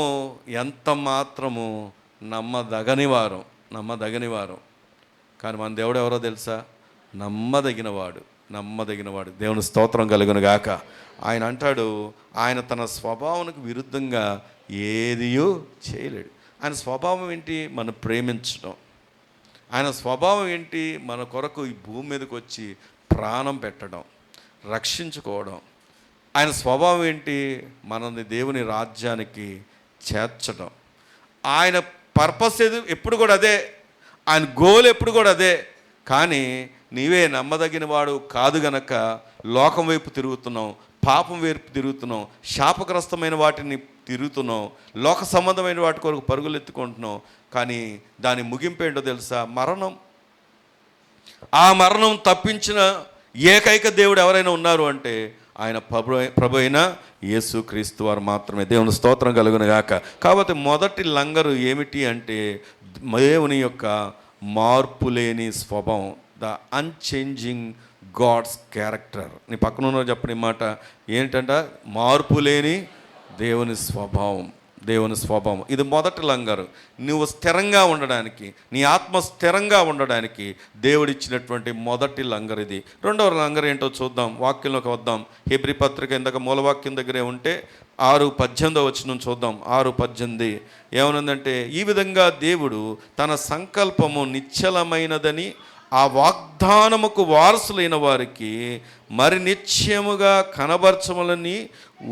ఎంత మాత్రము నమ్మదగని వారం. కానీ మన దేవుడు ఎవరో తెలుసా? నమ్మదగినవాడు. దేవుని స్తోత్రం కలుగును గాక. ఆయన అంటాడు, ఆయన తన స్వభావానికి విరుద్ధంగా ఏదియూ చేయలేడు. ఆయన స్వభావం ఏంటి? మనం ప్రేమించడం. ఆయన స్వభావం ఏంటి? మన కొరకు ఈ భూమి మీదకి వచ్చి ప్రాణం పెట్టడం, రక్షించుకోవడం. ఆయన స్వభావం ఏంటి? మనల్ని దేవుని రాజ్యానికి చేర్చడం. ఆయన పర్పస్ ఎప్పుడు కూడా అదే, ఆయన గోల్ ఎప్పుడు కూడా అదే. కానీ నీవే నమ్మదగిన వాడు కాదు గనక లోకం వైపు తిరుగుతున్నావు, పాపం వైపు తిరుగుతున్నావు, శాపగ్రస్తమైన వాటిని తిరుగుతున్నావు, లోక సంబంధమైన వాటి కొరకు పరుగులు ఎత్తుకుంటున్నావు. కానీ దాని ముగింపు ఏంటో తెలుసా? మరణం. ఆ మరణం తప్పించిన ఏకైక దేవుడు ఎవరైనా ఉన్నారు అంటే ఆయన ప్రభు అయిన యేసుక్రీస్తు వారు మాత్రమే. దేవుని స్తోత్రం కలుగును గాక. కాబట్టి మొదటి లంగరు ఏమిటి అంటే దేవుని యొక్క మార్పు లేని స్వభావం, ద అన్చేంజింగ్ గాడ్స్ క్యారెక్టర్. నీ పక్కన ఉన్న చెప్పని మాట ఏంటంట? మార్పు లేని దేవుని స్వభావం. ఇది మొదటి లంగరు. నువ్వు స్థిరంగా ఉండడానికి, నీ ఆత్మ స్థిరంగా ఉండడానికి దేవుడిచ్చినటువంటి మొదటి లంగర్ ఇది. రెండవ లంగర్ ఏంటో చూద్దాం, వాక్యంలోకి వద్దాం. హెబ్రీ పత్రిక ఇందాక మూలవాక్యం దగ్గరే ఉంటే 6:18 వచనం చూద్దాం. 6:18 ఏమనుందంటే, ఈ విధంగా దేవుడు తన సంకల్పము నిశ్చలమైనదని ఆ వాగ్దానముకు వారసులైన వారికి మరి నిశ్చయముగా కనబరచమలని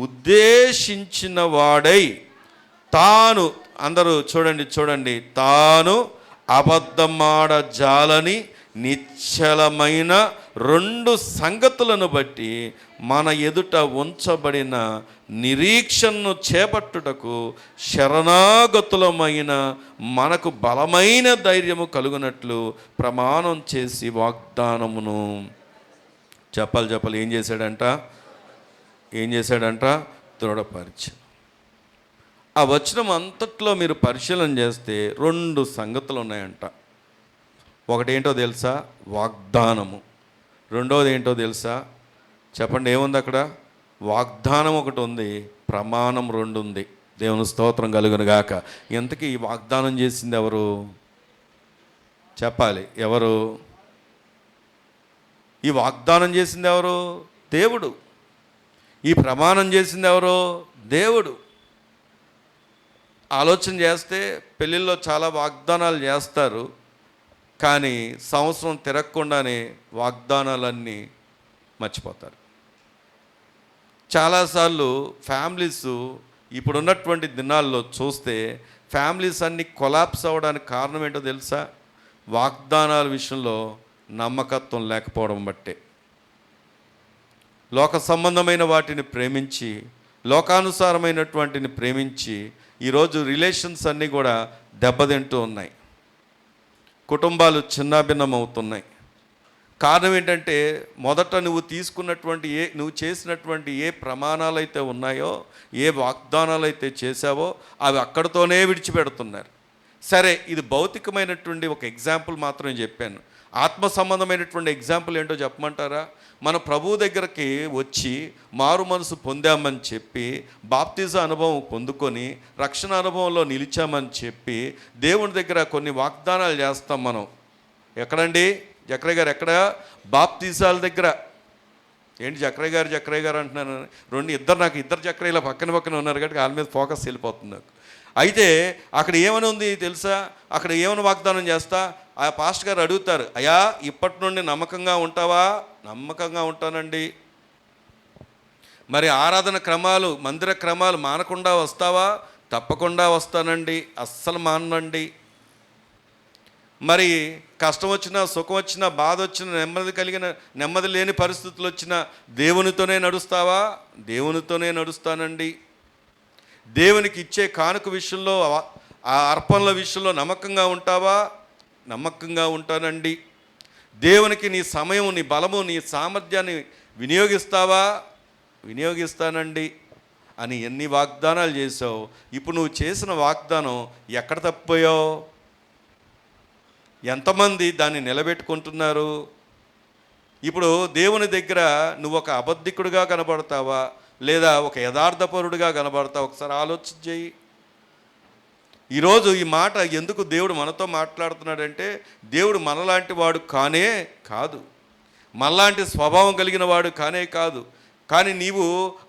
ఉద్దేశించిన వాడై తాను, అందరూ చూడండి, తాను అబద్ధమాడ జాలని నిశ్చలమైన 2 సంగతులను బట్టి మన ఎదుట ఉంచబడిన నిరీక్షణను చేపట్టుటకు శరణాగతులమైన మనకు బలమైన ధైర్యము కలుగునట్లు ప్రమాణం చేసి వాగ్దానమును చెప్పాలి ఏం చేశాడంట? దృఢపరిచి. ఆ వచనం అంతట్లో మీరు పరిశీలన చేస్తే 2 సంగతులు ఉన్నాయంట. ఒకటి ఏంటో తెలుసా? వాగ్దానము. రెండవది ఏంటో తెలుసా? చెప్పండి, ఏముంది అక్కడ? వాగ్దానం ఒకటి ఉంది, ప్రమాణం 2 ఉంది. దేవుని స్తోత్రం కలుగును గాక. ఇంతకీ ఈ వాగ్దానం చేసింది ఎవరు? చెప్పాలి, ఎవరు? ఈ వాగ్దానం చేసింది ఎవరు? దేవుడు. ఈ ప్రమాణం చేసింది ఎవరు? దేవుడు. ఆలోచన చేస్తే పెళ్ళిళ్ళలో చాలా వాగ్దానాలు చేస్తారు, కానీ సంవత్సరం తిరగకుండానే వాగ్దానాలన్నీ మర్చిపోతారు. చాలాసార్లు ఫ్యామిలీస్ ఇప్పుడున్నటువంటి దినాల్లో చూస్తే ఫ్యామిలీస్ అన్నీ కొలాప్స్ అవ్వడానికి కారణం ఏంటో తెలుసా? వాగ్దానాల విషయంలో నమ్మకత్వం లేకపోవడం బట్టే. లోక సంబంధమైన వాటిని ప్రేమించి, లోకానుసారమైనటువంటిని ప్రేమించి ఈరోజు రిలేషన్స్ అన్నీ కూడా దెబ్బతింటూ ఉన్నాయి. కుటుంబాలు చిన్నాభిన్నం అవుతున్నాయి. కారణం ఏంటంటే, మొదట నువ్వు నువ్వు చేసినటువంటి ఏ ప్రమాణాలు అయితే ఉన్నాయో, ఏ వాగ్దానాలు అయితే చేశావో అవి అక్కడితోనే విడిచిపెడుతున్నారు. సరే, ఇది భౌతికమైనటువంటి ఒక ఎగ్జాంపుల్ మాత్రమే చెప్పాను. ఆత్మ సంబంధమైనటువంటి ఎగ్జాంపుల్ ఏంటో చెప్పమంటారా? మన ప్రభువు దగ్గరికి వచ్చి మారు మనసు పొందామని చెప్పి, బాప్తిజ అనుభవం పొందుకొని రక్షణ అనుభవంలో నిలిచామని చెప్పి దేవుని దగ్గర కొన్ని వాగ్దానాలు చేస్తాం మనం. ఎక్కడండి జక్రయ్య గారు? ఎక్కడ? బాప్తిజాల దగ్గర. ఏంటి జక్రయ్య గారు అంటున్నాను? నాకు ఇద్దరు జక్రయ్యల పక్కన ఉన్నారు కాబట్టి వాళ్ళ మీద ఫోకస్ వెళ్ళిపోతుంది నాకు. అయితే అక్కడ ఏమని ఉంది తెలుసా? అక్కడ ఏమని వాగ్దానం చేస్తా? ఆ పాస్టర్ గారు అడుగుతారు, అయ్యా ఇప్పటి నుండి నమ్మకంగా ఉంటావా? నమ్మకంగా ఉంటానండి. మరి ఆరాధన క్రమాలు, మందిర క్రమాలు మానకుండా వస్తావా? తప్పకుండా వస్తానండి, అస్సలు మానండి. మరి కష్టం వచ్చినా, సుఖం వచ్చినా, బాధ వచ్చినా, నెమ్మది లేని పరిస్థితులు వచ్చినా దేవునితోనే నడుస్తావా? దేవునితోనే నడుస్తానండి. దేవునికి ఇచ్చే కానుక విషయంలో, ఆ అర్పణల విషయంలో నమ్మకంగా ఉంటావా? నమ్మకంగా ఉంటానండి. దేవునికి నీ సమయం, నీ బలము, నీ సామర్థ్యాన్ని వినియోగిస్తావా? వినియోగిస్తానండి అని ఎన్ని వాగ్దానాలు చేసావు. ఇప్పుడు నువ్వు చేసిన వాగ్దానం ఎక్కడ తప్పిపోయావు? ఎంతమంది దాన్ని నిలబెట్టుకుంటున్నారు? ఇప్పుడు దేవుని దగ్గర నువ్వు ఒక అబద్ధికుడిగా కనబడతావా, లేదా ఒక యథార్థపరుడిగా కనబడతావా? ఒకసారి ఆలోచన చేయి. ఈరోజు ఈ మాట ఎందుకు దేవుడు మనతో మాట్లాడుతున్నాడంటే, దేవుడు మనలాంటి వాడు కానే కాదు, మనలాంటి స్వభావం కలిగిన వాడు కానే కాదు. కానీ నీవు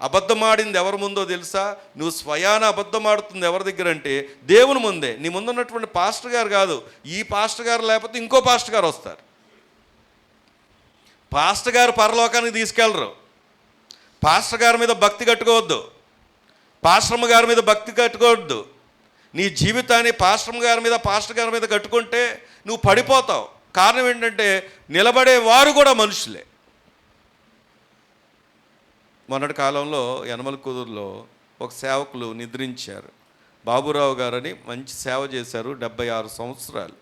అబద్ధమాడింది ఎవరి ముందో తెలుసా? నువ్వు స్వయాన అబద్ధమాడుతుంది ఎవరి దగ్గర అంటే దేవుని ముందే. నీ ముందున్నటువంటి పాస్టర్ గారు కాదు. ఈ పాస్టర్ గారు లేకపోతే ఇంకో పాస్టర్ గారు వస్తారు. పాస్టర్ గారు పరలోకానికి తీసుకెళ్ళరు. పాస్టర్ గారి మీద భక్తి కట్టుకోవద్దు. పాస్టర్మ గారి మీద భక్తి కట్టుకోవద్దు. నీ జీవితాన్ని పాస్టర్ గారి మీద కట్టుకుంటే నువ్వు పడిపోతావు. కారణం ఏంటంటే, నిలబడే వారు కూడా మనుషులే. మొన్నటి కాలంలో యనమల కుదురులో ఒక సేవకులు నిద్రించారు. బాబురావు గారని మంచి సేవ చేశారు, 76 సంవత్సరాలు.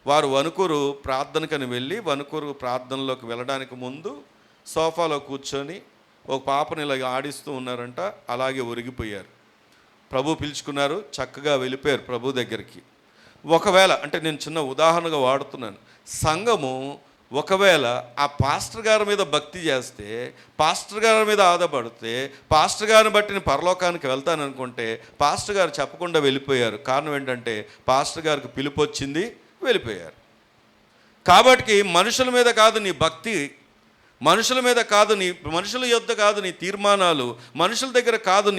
వారు వణుకూరు ప్రార్థనకని వెళ్ళి, వణుకూరు ప్రార్థనలోకి వెళ్ళడానికి ముందు సోఫాలో కూర్చొని ఒక పాపని ఇలా ఆడిస్తూ ఉన్నారంట. అలాగే ఒరిగిపోయారు. ప్రభు పిలుచుకున్నారు, చక్కగా వెళ్ళిపోయారు ప్రభు దగ్గరికి. ఒకవేళ, అంటే నేను చిన్న ఉదాహరణగా వాడుతున్నాను, సంఘము ఒకవేళ ఆ పాస్టర్ గారి మీద భక్తి చేస్తే, పాస్టర్ గారి మీద ఆధారపడితే, పాస్టర్ గారిని బట్టి నేను పరలోకానికి వెళ్తాననుకుంటే, పాస్టర్ గారు చెప్పకుండా వెళ్ళిపోయారు. కారణం ఏంటంటే, పాస్టర్ గారికి పిలుపు వచ్చింది, వెళ్ళిపోయారు. కాబట్టి మనుషుల మీద కాదు నీ భక్తి, మనుషుల మీద కాదు నీ, మనుషుల యొద్ద కాదు నీ తీర్మానాలు, మనుషుల దగ్గర కాదు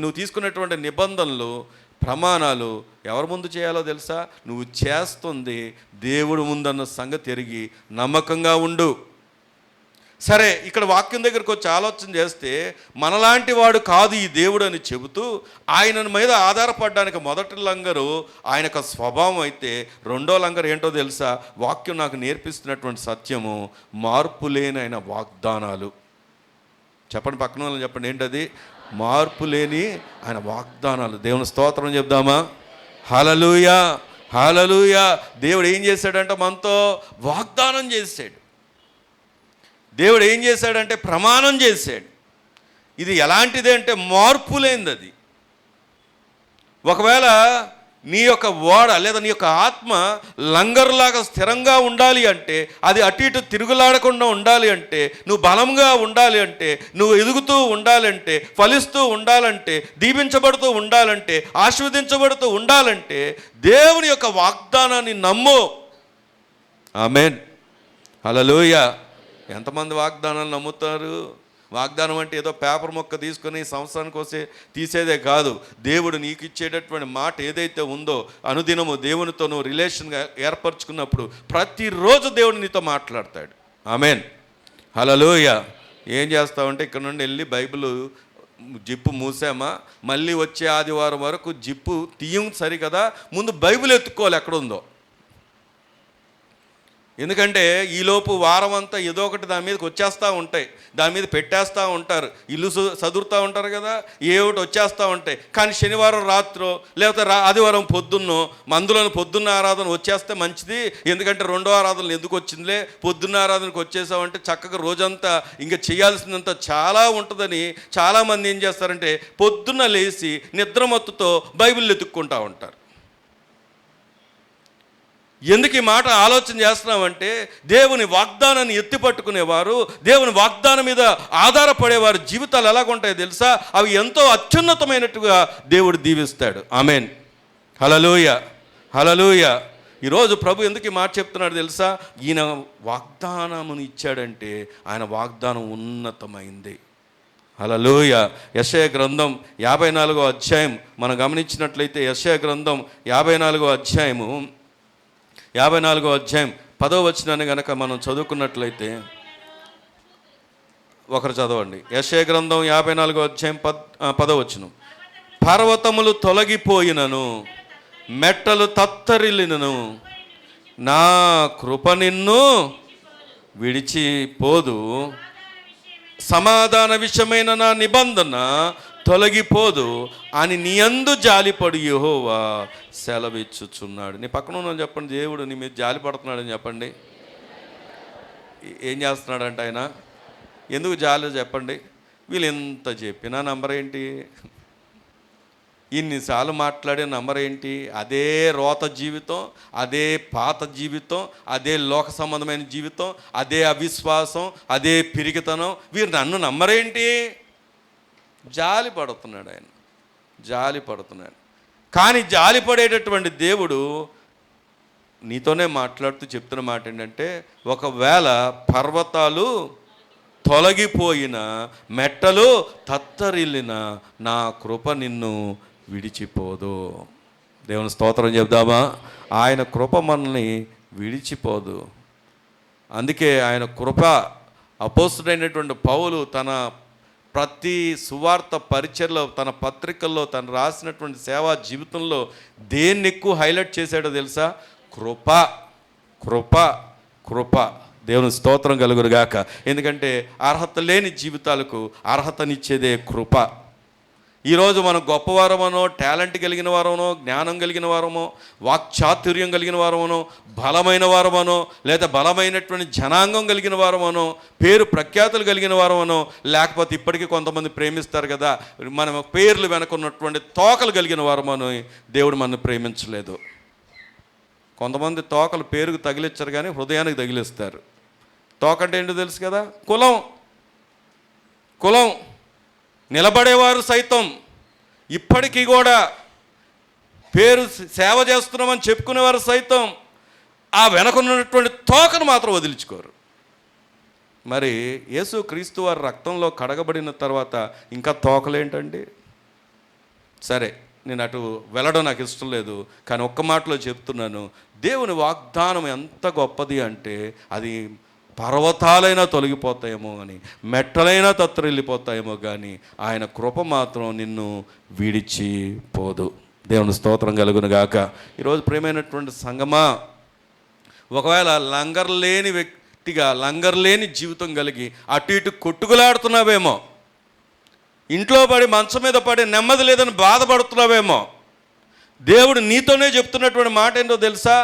నువ్వు తీసుకున్నటువంటి నిబంధనలు, ప్రమాణాలు ఎవరి ముందు చేయాలో తెలుసా? నువ్వు చేస్తుంది దేవుడు ముందన్న సంగతి ఎరిగి నమ్మకంగా ఉండు. సరే, ఇక్కడ వాక్యం దగ్గరకు వచ్చి ఆలోచన చేస్తే, మనలాంటి వాడు కాదు ఈ దేవుడు అని చెబుతూ ఆయన మీద ఆధారపడడానికి మొదటి లంగరు ఆయన యొక్క స్వభావం అయితే, రెండో లంగరు ఏంటో తెలుసా? వాక్యం నాకు నేర్పిస్తున్నటువంటి సత్యము, మార్పు లేని ఆయన వాగ్దానాలు. చెప్పండి, పక్కన వాళ్ళని చెప్పండి, ఏంటది? మార్పు లేని ఆయన వాగ్దానాలు. దేవుని స్తోత్రం చెప్దామా? హల్లెలూయా, హల్లెలూయా. దేవుడు ఏం చేశాడంటే మనతో వాగ్దానం చేశాడు. దేవుడు ఏం చేశాడంటే ప్రమాణం చేశాడు. ఇది ఎలాంటిది అంటే మార్పు లేనిది. అది ఒకవేళ నీ యొక్క ఓడ లేదా నీ యొక్క ఆత్మ లంగర్లాగా స్థిరంగా ఉండాలి అంటే, అది అటు ఇటు తిరుగులాడకుండా ఉండాలి అంటే, నువ్వు బలంగా ఉండాలి అంటే, నువ్వు ఎదుగుతూ ఉండాలంటే, ఫలిస్తూ ఉండాలంటే, దీవించబడుతూ ఉండాలంటే, ఆశీర్వదించబడుతూ ఉండాలంటే దేవుని యొక్క వాగ్దానాన్ని నమ్ము. ఆమేన్, హల్లెలూయా. ఎంతమంది వాగ్దానాలు నమ్ముతారు? వాగ్దానం అంటే ఏదో పేపర్ మొక్క తీసుకొని సంవత్సరానికి వస్తే తీసేదే కాదు. దేవుడు నీకు ఇచ్చేటటువంటి మాట ఏదైతే ఉందో, అనుదినము దేవునితో నువ్వు రిలేషన్గా ఏర్పరచుకున్నప్పుడు ప్రతిరోజు దేవుడు నీతో మాట్లాడతాడు. ఆమేన్, హల్లెలూయా. ఏం చేస్తావంటే ఇక్కడ నుండి వెళ్ళి బైబిల్ జిప్పు మూసామా, మళ్ళీ వచ్చే ఆదివారం వరకు జిప్పు తీయం సరికదా, ముందు బైబిల్ ఎత్తుక్కోవాలి ఎక్కడుందో. ఎందుకంటే ఈలోపు వారం అంతా ఏదో ఒకటి దాని మీదకి వచ్చేస్తూ ఉంటాయి, దాని మీద పెట్టేస్తూ ఉంటారు, ఇల్లు చదువుతూ ఉంటారు కదా, ఏ ఒకటి వచ్చేస్తూ ఉంటాయి. కానీ శనివారం రాత్రో లేకపోతే ఆదివారం పొద్దున్నో మందులను పొద్దున్న ఆరాధన వచ్చేస్తే మంచిది. ఎందుకంటే రెండో ఆరాధనలు ఎందుకు వచ్చిందిలే, పొద్దున్న ఆరాధనకు వచ్చేసామంటే చక్కగా రోజంతా ఇంకా చేయాల్సినంత చాలా ఉంటుందని చాలామంది ఏం చేస్తారంటే పొద్దున్న లేచి నిద్రమత్తుతో బైబిల్ ఎత్తుక్కుంటూ ఉంటారు. ఎందుకు ఈ మాట ఆలోచన చేస్తున్నామంటే, దేవుని వాగ్దానాన్ని ఎత్తిపట్టుకునేవారు, దేవుని వాగ్దానం మీద ఆధారపడేవారు జీవితాలు ఎలాగుంటాయో తెలుసా? అవి ఎంతో అత్యున్నతమైనట్టుగా దేవుడు దీవిస్తాడు. ఆమెన్. హల్లెలూయా, హల్లెలూయా. ఈరోజు ప్రభు ఎందుకు ఈ మాట చెప్తున్నాడు తెలుసా? ఈయన వాగ్దానమును ఇచ్చాడంటే ఆయన వాగ్దానం ఉన్నతమైంది. హల్లెలూయా. యెషయా గ్రంథం 54వ అధ్యాయం మనం గమనించినట్లయితే, యెషయా గ్రంథం 54వ అధ్యాయము 10వ వచనాన్ని కనుక మనం చదువుకున్నట్లయితే, ఒకరు చదవండి. యెషయా గ్రంథం 54వ అధ్యాయం 10వ వచనం. పర్వతములు తొలగిపోయినను, మెట్టలు తత్తరిల్లినను, నా కృప నిన్ను విడిచిపోదు, సమాధాన విషయమైన నా నిబంధన తొలగిపోదు అని నీ యందు జాలిపడు యెహోవా సెలవిచ్చుచున్నాడు. నీ పక్కన ఉన్న చెప్పండి, దేవుడు నీ మీద జాలి పడుతున్నాడని చెప్పండి. ఏం చేస్తున్నాడంటే ఆయన, ఎందుకు జాలి చెప్పండి? వీళ్ళు ఎంత చెప్పినా నంబర్ ఏంటి, ఇన్నిసార్లు మాట్లాడే నంబర్ ఏంటి? అదే రోత జీవితం, అదే పాత జీవితం, అదే లోక సంబంధమైన జీవితం, అదే అవిశ్వాసం, అదే పిరిగితనం. వీరు నన్ను నమ్మరేంటి? జాలి పడుతున్నాడు ఆయన, జాలి పడుతున్నాడు. కానీ జాలి పడేటటువంటి దేవుడు నీతోనే మాట్లాడుతూ చెప్తున్న మాట ఏంటంటే, ఒకవేళ పర్వతాలు తొలగిపోయిన, మెట్టలు తత్తరిల్లిన, నా కృప నిన్ను విడిచిపోదు. దేవుని స్తోత్రం చెప్దామా? ఆయన కృప మనల్ని విడిచిపోదు. అందుకే ఆయన కృప, అపోస్తుడైనటువంటి పౌలు తన ప్రతి సువార్త పరిచర్లో, తన పత్రికల్లో, తను రాసినటువంటి సేవా జీవితంలో దేన్ని ఎక్కువ హైలైట్ చేశాడో తెలుసా? కృప, కృప, కృప. దేవుని స్తోత్రం కలుగును గాక. ఎందుకంటే అర్హత లేని జీవితాలకు అర్హతనిచ్చేదే కృప. ఈరోజు మనం గొప్పవారమనో, టాలెంట్ కలిగిన వారమనో, జ్ఞానం కలిగిన వారమో, వాక్చాతుర్యం కలిగిన వారమనో, బలమైన వారమనో, లేదా బలమైనటువంటి జనాంగం కలిగిన వారమనో, పేరు ప్రఖ్యాతులు కలిగిన వారమనో, లేకపోతే ఇప్పటికీ కొంతమంది ప్రేమిస్తారు కదా, మనం పేర్లు వెనకున్నటువంటి తోకలు కలిగిన వారమనో దేవుడు మనల్ని ప్రేమించలేదు. కొంతమంది తోకలు పేరుకు తగిలించరు కానీ హృదయానికి తగిలిస్తారు. తోక అంటే ఏంటో తెలుసు కదా? కులం. కులం. నిలబడేవారు సైతం ఇప్పటికీ కూడా పేరు సేవ చేస్తున్నామని చెప్పుకునేవారు సైతం ఆ వెనకున్నటువంటి తోకను మాత్రం వదిలించుకోరు. మరి యేసు క్రీస్తు వారి రక్తంలో కడగబడిన తర్వాత ఇంకా తోకలేంటండి? సరే, నేను అటు వెళ్ళడం నాకు ఇష్టం లేదు, కానీ ఒక్క మాటలో చెప్తున్నాను. దేవుని వాగ్దానం ఎంత గొప్పది అంటే, అది పర్వతాలైనా తొలగిపోతాయేమో అని, మెట్టలైనా తత్తరిల్లిపోతాయేమో కానీ ఆయన కృప మాత్రం నిన్ను విడిచిపోదు. దేవుని స్తోత్రం కలుగును గాక. ఈరోజు ప్రియమైనటువంటి సంగమా, ఒకవేళ లంగర్ లేని వ్యక్తిగా, లంగర్ లేని జీవితం కలిగి అటు ఇటు కొట్టుకులాడుతున్నావేమో, ఇంట్లో పడి మంచం మీద పడి నెమ్మది లేదని బాధపడుతున్నావేమో, దేవుడు నీతోనే చెప్తున్నటువంటి మాట ఏంటో తెలుసా?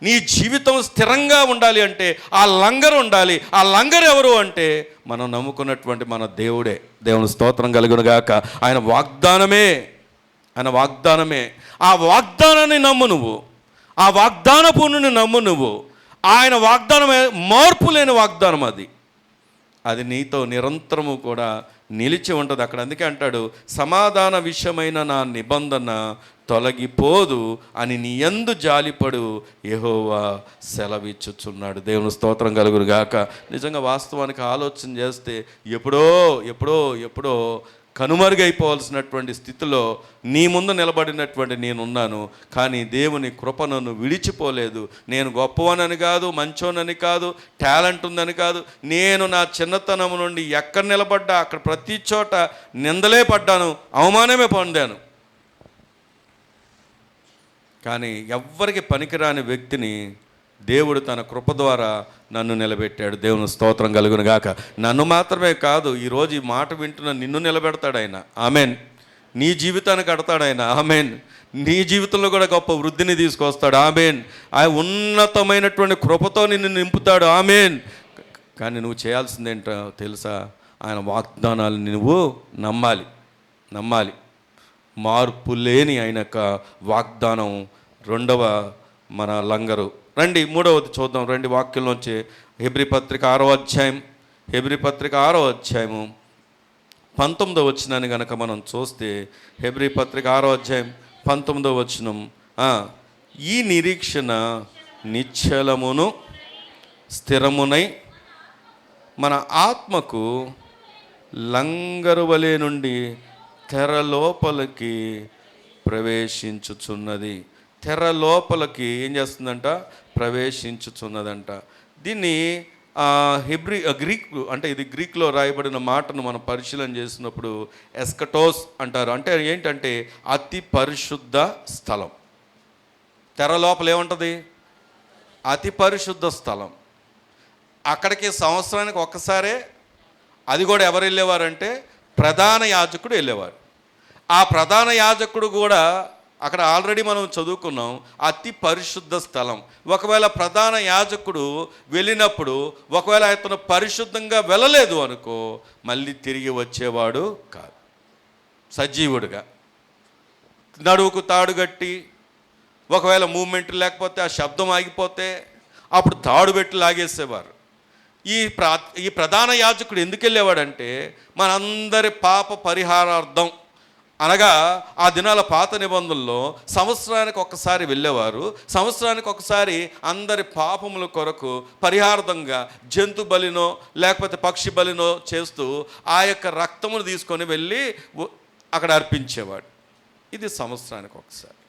నీ జీవితం స్థిరంగా ఉండాలి అంటే ఆ లంగర్ ఉండాలి. ఆ లంగర్ ఎవరు అంటే మనం నమ్ముకున్నటువంటి మన దేవుడే. దేవుని స్తోత్రం కలుగును గాక. ఆయన వాగ్దానమే, ఆయన వాగ్దానమే. ఆ వాగ్దానాన్ని నమ్ము నువ్వు, ఆ వాగ్దాన పూర్ణుని నమ్ము నువ్వు. ఆయన వాగ్దానమే, మార్పు లేని వాగ్దానం అది. అది నీతో నిరంతరము కూడా నిలిచి ఉంటుంది అక్కడ. అందుకే అంటాడు, సమాధాన విషయమైన నా నిబంధన తొలగిపోదు అని నీ యందు జాలిపడు యెహోవా సెలవిచ్చుచున్నాడు. దేవుని స్తోత్రం కలుగును గాక. నిజంగా వాస్తవానికి ఆలోచన చేస్తే ఎప్పుడో ఎప్పుడో ఎప్పుడో కనుమరుగైపోవాల్సినటువంటి స్థితిలో నీ ముందు నిలబడినటువంటి నేనున్నాను. కానీ దేవుని కృప నన్ను విడిచిపోలేదు. నేను గొప్పవనని కాదు, మంచోనని కాదు, టాలెంట్ ఉందని కాదు. నేను నా చిన్నతనం నుండి ఎక్కడ నిలబడ్డా అక్కడ ప్రతి చోట నిందలే పడ్డాను, అవమానమే పొందాను. కానీ ఎవ్వరికి పనికిరాని వ్యక్తిని దేవుడు తన కృప ద్వారా నన్ను నిలబెట్టాడు. దేవుని స్తోత్రం కలుగును గాక. నన్ను మాత్రమే కాదు, ఈరోజు ఈ మాట వింటున్న నిన్ను నిలబెడతాడు ఆయన. ఆమెన్. నీ జీవితాన్ని కడతాడు ఆయన. ఆమెన్. నీ జీవితంలో కూడా గొప్ప వృద్ధిని తీసుకొస్తాడు. ఆమెన్. ఆ ఉన్నతమైనటువంటి కృపతో నిన్ను నింపుతాడు. ఆమెన్. కానీ నువ్వు చేయాల్సిందేంటో తెలుసా? ఆయన వాగ్దానాలను నువ్వు నమ్మాలి. మార్పు లేని ఆయన యొక్క వాగ్దానం. రెండవ మన లంగరు. రండి, మూడవది చూద్దాం. రండి, వాక్యంలోంచి హెబ్రీ పత్రిక 6వ అధ్యాయం. హెబ్రీ పత్రిక 6వ అధ్యాయము 19వ వచనాన్ని కనుక మనం చూస్తే, హెబ్రీ పత్రిక 6వ అధ్యాయం 19వ వచనం, ఈ నిరీక్షణ నిశ్చలమును స్థిరమునై మన ఆత్మకు లంగరు వలె నుండి తెర లోపలికి ప్రవేశించుచున్నది. తెర లోపలికి ఏం చేస్తుందంట? ప్రవేశించుచున్నదంట. దీన్ని గ్రీక్, అంటే ఇది గ్రీక్లో రాయబడిన మాటను మనం పరిశీలన చేసినప్పుడు ఎస్కటోస్ అంటారు. అంటే ఏంటంటే అతి పరిశుద్ధ స్థలం. తెర లోపల ఏముంటుంది? అతి పరిశుద్ధ స్థలం. అక్కడికి సంవత్సరానికి ఒక్కసారే, అది కూడా ఎవరు వెళ్ళేవారంటే ప్రధాన యాజకుడు వెళ్ళేవారు. ఆ ప్రధాన యాజకుడు కూడా అక్కడ ఆల్రెడీ మనం చదువుకున్నాం, అతి పరిశుద్ధ స్థలం. ఒకవేళ ప్రధాన యాజకుడు వెళ్ళినప్పుడు ఒకవేళ అతను పరిశుద్ధంగా వెళ్ళలేదు అనుకో, మళ్ళీ తిరిగి వచ్చేవాడు కాదు. సజీవుడిగా నడువుకు తాడు కట్టి, ఒకవేళ మూమెంట్ లేకపోతే, ఆ శబ్దం ఆగిపోతే అప్పుడు తాడు పెట్టి లాగేసేవారు. ఈ ప్రధాన యాజకుడు ఎందుకు వెళ్ళేవాడంటే మనందరి పాప పరిహారార్థం. అనగా ఆ దినాల పాత నిబంధనలో సంవత్సరానికి ఒక్కసారి వెళ్ళేవారు. సంవత్సరానికి ఒకసారి అందరి పాపముల కొరకు పరిహార్థంగా జంతు బలినో లేకపోతే పక్షి బలినో చేస్తూ ఆ యొక్క రక్తమును తీసుకొని వెళ్ళి అక్కడ అర్పించేవాడు. ఇది సంవత్సరానికి ఒకసారి.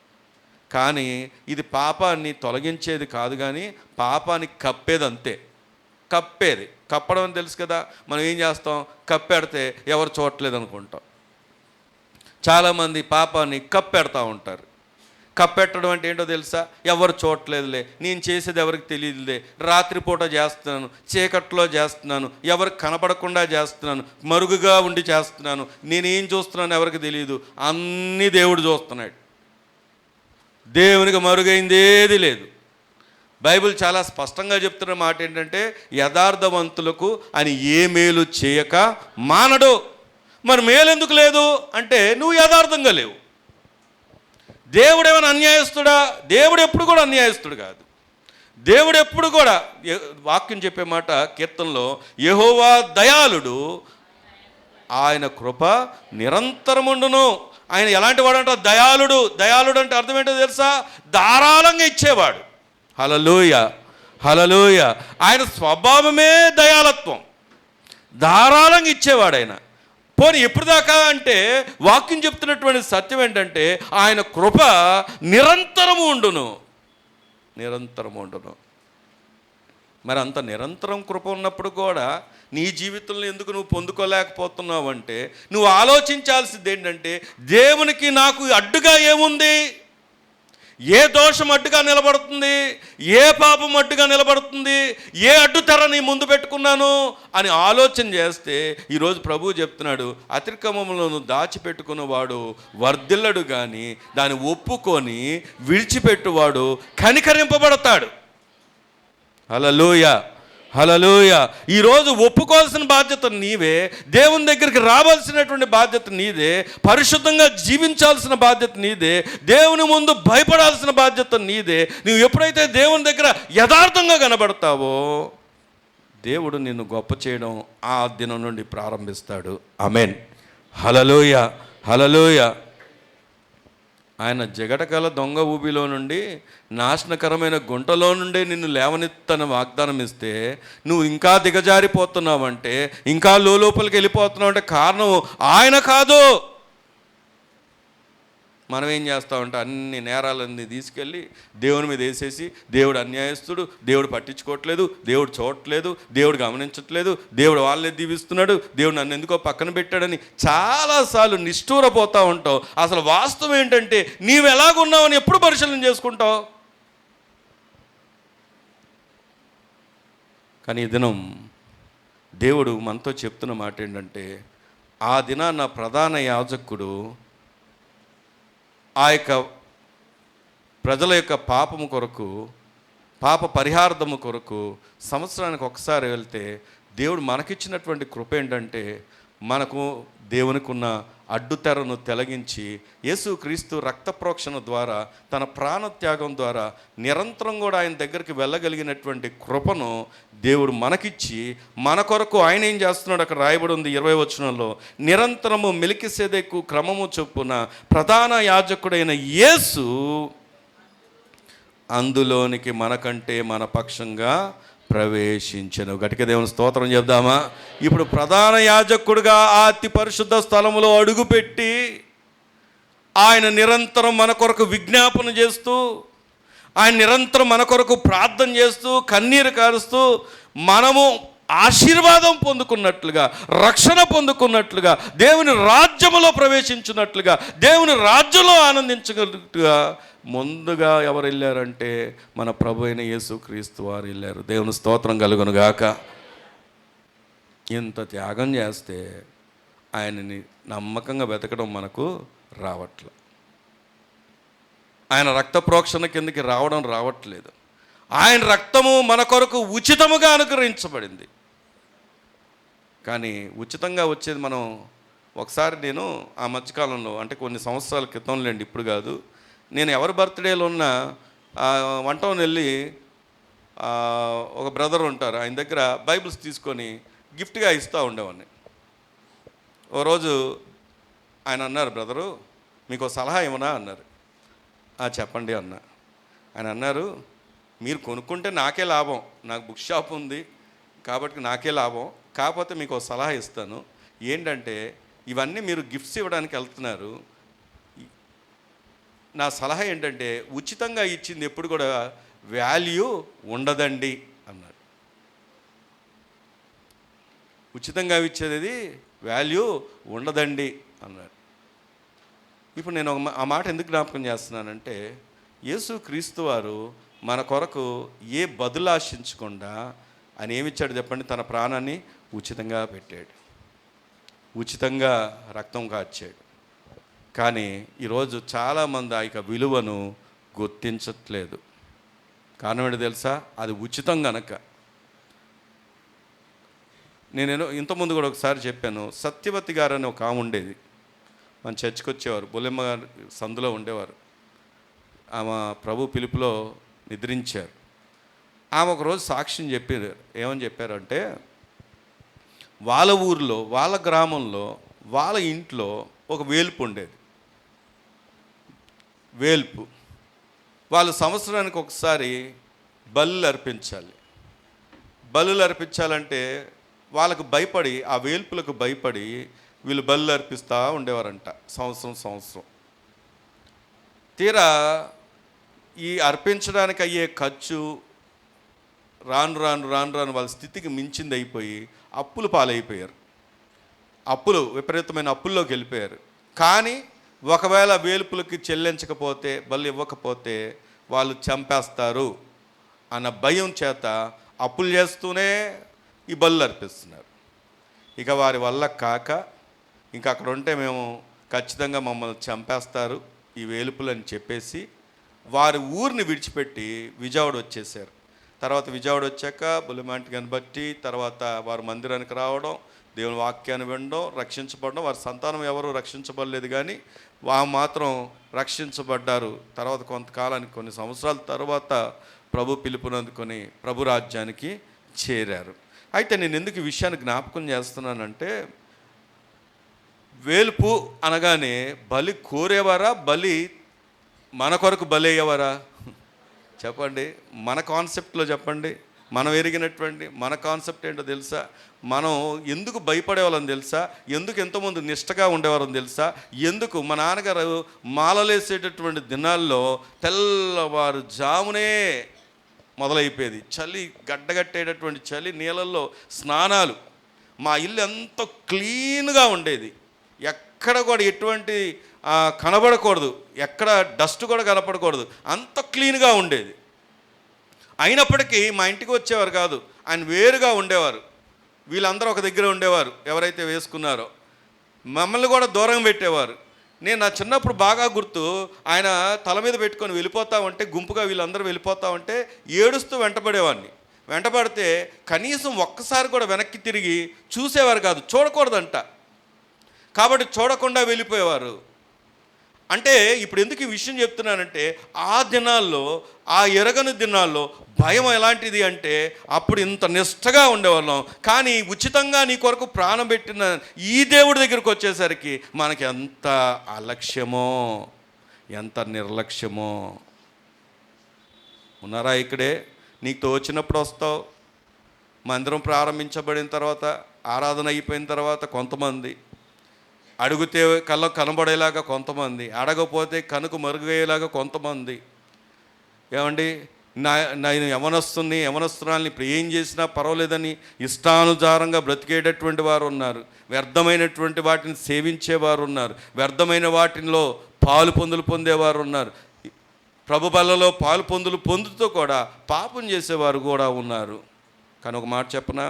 కానీ ఇది పాపాన్ని తొలగించేది కాదు, కానీ పాపాన్ని కప్పేది అంతే. కప్పడం అని తెలుసు కదా. మనం ఏం చేస్తాం? కప్పెడితే ఎవరు చూడట్లేదు అనుకుంటాం. చాలామంది పాపాన్ని కప్పెడతా ఉంటారు. కప్పెట్టడం అంటే ఏంటో తెలుసా? ఎవరు చూడట్లేదులే, నేను చేసేది ఎవరికి తెలియదులే, రాత్రిపూట చేస్తున్నాను, చీకట్లో చేస్తున్నాను, ఎవరికి కనపడకుండా చేస్తున్నాను, మరుగుగా ఉండి చేస్తున్నాను, నేనేం చూస్తున్నాను ఎవరికి తెలియదు, అన్నీ దేవుడు చూస్తున్నాడు. దేవునికి మరుగైంది ఏది లేదు. బైబిల్ చాలా స్పష్టంగా చెప్తున్న మాట ఏంటంటే యథార్థవంతులకు ఆయన ఏ మేలు చేయక మానడు. మరి మేలు ఎందుకు లేదు అంటే నువ్వు యథార్థంగా లేవు. దేవుడు ఏమైనా అన్యాయస్తుడా? దేవుడు ఎప్పుడు కూడా అన్యాయస్తుడు కాదు. దేవుడు ఎప్పుడు కూడా, వాక్యం చెప్పే మాట కీర్తనలో, యెహోవా దయాళుడు, ఆయన కృప నిరంతరముండును. ఆయన ఎలాంటి వాడు అంటే దయాళుడు. దయాళుడు అంటే అర్థం ఏంటో తెలుసా? ధారాళంగా ఇచ్చేవాడు. హల్లెలూయ. ఆయన స్వభావమే దయాళత్వం, ధారాళంగా ఇచ్చేవాడు ఆయన. పోనీ ఎప్పుడు దాకా అంటే వాక్యం చెప్తున్నటువంటి సత్యం ఏంటంటే ఆయన కృప నిరంతరము ఉండును. మరి అంత నిరంతరం కృప ఉన్నప్పుడు కూడా నీ జీవితంలో ఎందుకు నువ్వు పొందుకోలేకపోతున్నావు అంటే నువ్వు ఆలోచించాల్సింది ఏంటంటే దేవునికి నాకు అడ్డుగా ఏముంది? ఏ దోషం అడ్డుగా నిలబడుతుంది? ఏ పాపం అడ్డుగా నిలబడుతుంది? ఏ అడ్డు తెర నీ ముందు పెట్టుకున్నాను అని ఆలోచన చేస్తే ఈరోజు ప్రభువు చెప్తున్నాడు, అతిక్రమములను దాచిపెట్టుకున్నవాడు వర్ధిల్లడు, కానీ దాన్ని ఒప్పుకొని విడిచిపెట్టువాడు కనికరింపబడతాడు. హల్లెలూయా. ఈరోజు ఒప్పుకోవాల్సిన బాధ్యత నీవే, దేవుని దగ్గరికి రావాల్సినటువంటి బాధ్యత నీదే, పరిశుద్ధంగా జీవించాల్సిన బాధ్యత నీదే, దేవుని ముందు భయపడాల్సిన బాధ్యత నీదే. నువ్వు ఎప్పుడైతే దేవుని దగ్గర యథార్థంగా కనబడతావో దేవుడు నిన్ను గొప్ప చేయడం ఆ దినం నుండి ప్రారంభిస్తాడు. ఆమేన్. హల్లెలూయా. ఆయన జగటగల దొంగ ఊబిలో నుండి, నాశనకరమైన గుంటలో నుండి నిన్ను లేవనెత్తన వాగ్దానం ఇస్తే నువ్వు ఇంకా దిగజారిపోతున్నావంటే, ఇంకా లోపలికి వెళ్ళిపోతున్నావు అంటే కారణం ఆయన కాదు. మనం ఏం చేస్తామంటే అన్ని నేరాలన్నీ తీసుకెళ్ళి దేవుని మీద వేసేసి, దేవుడు అన్యాయస్తుడు, దేవుడు పట్టించుకోవట్లేదు, దేవుడు చూడట్లేదు, దేవుడు గమనించట్లేదు, దేవుడు వాళ్ళని దీవిస్తున్నాడు, దేవుడు నన్ను ఎందుకో పక్కన పెట్టాడని చాలాసార్లు నిష్ఠూరపోతూ ఉంటావు. అసలు వాస్తవం ఏంటంటే నీవు ఎలాగున్నావని ఎప్పుడు పరిశీలన చేసుకుంటావు? కానీ ఈ దినం దేవుడు మనతో చెప్తున్న మాట ఏంటంటే, ఆ దినాన ప్రధాన యాజకుడు ఆ యొక్క ప్రజల యొక్క పాపము కొరకు, పాప పరిహార్థము కొరకు సంవత్సరానికి ఒకసారి వెళ్తే, దేవుడు మనకిచ్చినటువంటి కృప ఏంటంటే మనకు దేవునికి ఉన్న అడ్డుతెరను తొలగించి యేసుక్రీస్తు రక్త ప్రోక్షణ ద్వారా, తన ప్రాణత్యాగం ద్వారా నిరంతరం కూడా ఆయన దగ్గరికి వెళ్ళగలిగినటువంటి కృపను దేవుడు మనకిచ్చి, మన కొరకు ఆయన ఏం చేస్తున్నాడు అక్కడ రాయబడి ఉంది 20వ వచనంలో, నిరంతరము మెల్కీసెదెకు క్రమము చొప్పున ప్రధాన యాజకుడైన యేసు అందులోనికి మనకంటే మన పక్షంగా ప్రవేశించెను. గట్టిగా దేవుని స్తోత్రం చెప్దామా? ఇప్పుడు ప్రధాన యాజకుడిగా ఆ అతి పరిశుద్ధ స్థలములో అడుగుపెట్టి ఆయన నిరంతరం మన కొరకు విజ్ఞాపన చేస్తూ, ఆయన నిరంతరం మన కొరకు ప్రార్థన చేస్తూ, కన్నీరు కారుస్తూ, మనము ఆశీర్వాదం పొందుకున్నట్లుగా, రక్షణ పొందుకున్నట్లుగా, దేవుని రాజ్యములో ప్రవేశించినట్లుగా, దేవుని రాజ్యంలో ఆనందించగలుగుగా ముందుగా ఎవరు వెళ్ళారంటే మన ప్రభు అయిన యేసుక్రీస్తు వారు వెళ్ళారు. దేవుని స్తోత్రం కలుగును గాక. ఇంత త్యాగం చేస్తే ఆయనని నమ్మకంగా వెతకడం మనకు రావట్లే. ఆయన రక్త ప్రోక్షణ కిందకి రావట్లేదు. ఆయన రక్తము మన కొరకు ఉచితముగా అనుగ్రహించబడింది. కానీ ఉచితంగా వచ్చేది మనం ఒకసారి, నేను ఆ మధ్యకాలంలో అంటే కొన్ని సంవత్సరాల క్రితంలేండి, ఇప్పుడు కాదు, నేను ఎవరి బర్త్డేలో ఉన్న వన్ టౌన్ వెళ్ళి ఒక బ్రదర్ ఉంటారు, ఆయన దగ్గర బైబిల్స్ తీసుకొని గిఫ్ట్గా ఇస్తూ ఉండేవాడిని. ఓ రోజు ఆయన అన్నారు, బ్రదరు మీకు సలహా ఏమన్నా అన్నారు. చెప్పండి అన్న. ఆయన అన్నారు, మీరు కొనుక్కుంటే నాకే లాభం, నాకు బుక్ షాప్ ఉంది కాబట్టి నాకే లాభం, కాకపోతే మీకు ఒక సలహా ఇస్తాను. ఏంటంటే ఇవన్నీ మీరు గిఫ్ట్స్ ఇవ్వడానికి వెళ్తున్నారు, నా సలహా ఏంటంటే ఉచితంగా ఇచ్చింది ఎప్పుడు కూడా వాల్యూ ఉండదండి అన్నాడు. ఉచితంగా ఇచ్చేది వాల్యూ ఉండదండి అన్నాడు. ఇప్పుడు నేను ఆ మాట ఎందుకు జ్ఞాపకం చేస్తున్నానంటే, యేసుక్రీస్తు వారు మన కొరకు ఏ బదులు ఆశించకుండా ఆయన ఏమిచ్చాడు చెప్పండి? తన ప్రాణాన్ని ఉచితంగా పెట్టాడు, ఉచితంగా రక్తం కార్చాడు. కానీ ఈరోజు చాలామంది ఆ యొక్క విలువను గుర్తించట్లేదు. కారణం ఏంటో తెలుసా? అది ఉచితం గనక. నేను ఇంతకుముందు కూడా ఒకసారి చెప్పాను, సత్యవతి గారు అని ఒక ఆమె ఉండేది, మన చర్చికి వచ్చేవారు, బొల్లెమ్మ గారు సందులో ఉండేవారు. ఆమె ప్రభు పిలుపులో నిద్రించారు. ఆమె ఒకరోజు సాక్ష్యం చెప్పారు. ఏమని చెప్పారంటే, వాళ్ళ ఊరిలో, వాళ్ళ గ్రామంలో, వాళ్ళ ఇంట్లో ఒక వేల్పు ఉండేది. వేల్పు వాళ్ళు సంవత్సరానికి ఒకసారి బలులు అర్పించాలి. బలులు అర్పించాలంటే వాళ్ళకు భయపడి, ఆ వేల్పులకు భయపడి వీళ్ళు బలులు అర్పిస్తూ ఉండేవారంట సంవత్సరం. తీరా ఈ అర్పించడానికి అయ్యే ఖర్చు రాను వాళ్ళ స్థితికి మించింది అయిపోయి అప్పులు పాలైపోయారు. విపరీతమైన అప్పుల్లోకి వెళ్ళిపోయారు. కానీ ఒకవేళ వేల్పులకి చెల్లించకపోతే, బలు ఇవ్వకపోతే వాళ్ళు చంపేస్తారు అన్న భయం చేత అప్పులు చేస్తూనే ఈ బలు అర్పిస్తున్నారు. ఇక వారి వల్ల కాక, ఇంకా అక్కడ ఉంటే మేము ఖచ్చితంగా మమ్మల్ని చంపేస్తారు ఈ వేలుపులు అని చెప్పేసి వారి ఊరిని విడిచిపెట్టి విజయవాడ వచ్చేసారు. తర్వాత విజయవాడ వచ్చాక బులిమాంటి కనబట్టి తర్వాత వారు మందిరానికి రావడం, దేవుని వాక్యాన్ని వినడం, రక్షించబడడం. వారి సంతానం ఎవరు రక్షించబడలేదు, కానీ వారు మాత్రం రక్షించబడ్డారు. తర్వాత కొంతకాలానికి, కొన్ని సంవత్సరాల తర్వాత ప్రభు పిలుపునందుకొని ప్రభు రాజ్యానికి చేరారు. అయితే నేను ఎందుకు ఈ విషయాన్ని జ్ఞాపకం చేస్తున్నానంటే, వేల్పు అనగానే బలి కోరేవారా, బలి మన కొరకు బలయ్యేవారా? చెప్పండి, మన కాన్సెప్ట్లో చెప్పండి. మనం ఎరిగినటువంటి మన కాన్సెప్ట్ ఏంటో తెలుసా? మనం ఎందుకు భయపడేవాళ్ళని తెలుసా? ఎందుకు ఎంతోమంది నిష్టగా ఉండేవారని తెలుసా? ఎందుకు మా నాన్నగారు మాలలేసేటటువంటి దినాల్లో తెల్లవారు జామునే మొదలైపోయేది. చలి, గడ్డగట్టేటటువంటి చలి నీళ్ళల్లో స్నానాలు. మా ఇల్లు ఎంతో క్లీన్గా ఉండేది. ఎక్కడ కూడా ఎటువంటి కనబడకూడదు, ఎక్కడ డస్ట్ కూడా కనపడకూడదు, అంత క్లీన్గా ఉండేది. అయినప్పటికీ మా ఇంటికి వచ్చేవారు కాదు, ఆయన వేరుగా ఉండేవారు. వీళ్ళందరూ ఒక దగ్గర ఉండేవారు, ఎవరైతే వేసుకున్నారో. మమ్మల్ని కూడా దూరం పెట్టేవారు. నేను నా చిన్నప్పుడు బాగా గుర్తు, ఆయన తల మీద పెట్టుకొని వెళ్ళిపోతా ఉంటే, గుంపుగా వీళ్ళందరూ వెళ్ళిపోతా ఉంటే ఏడుస్తూ వెంటబడేవాడిని. వెంటబడితే కనీసం ఒక్కసారి కూడా వెనక్కి తిరిగి చూసేవారు కాదు, చూడకూడదంట. కాబట్టి చూడకుండా వెళ్ళిపోయేవారు. అంటే ఇప్పుడు ఎందుకు ఈ విషయం చెప్తున్నానంటే, ఆ దినాల్లో, ఆ ఎరగని దినాల్లో భయం ఎలాంటిది అంటే, అప్పుడు ఇంత నిష్టగా ఉండేవాళ్ళం. కానీ ఉచితంగా నీ కొరకు ప్రాణం పెట్టిన ఈ దేవుడి దగ్గరికి వచ్చేసరికి మనకి ఎంత అలక్ష్యమో, ఎంత నిర్లక్ష్యమో. ఉన్నారా ఇక్కడే? నీకు తోచినప్పుడు వస్తావు. మందిరం ప్రారంభించబడిన తర్వాత, ఆరాధన అయిపోయిన తర్వాత కొంతమంది, అడిగితే కళ్ళకు కనబడేలాగా కొంతమంది, అడగపోతే కనుక మరుగయ్యేలాగా కొంతమంది. ఏమండి, నేను యవనస్తురాల్ని ఇప్పుడు ఏం చేసినా పర్వాలేదని ఇష్టానుసారంగా బ్రతికేటటువంటి వారు ఉన్నారు. వ్యర్థమైనటువంటి వాటిని సేవించేవారు ఉన్నారు. వ్యర్థమైన వాటిలో పాలు పొందులు పొందేవారు ఉన్నారు. ప్రభు బలలో పాలు పొందులు పొందుతూ కూడా పాపం చేసేవారు కూడా ఉన్నారు. కానీ ఒక మాట చెప్పనా,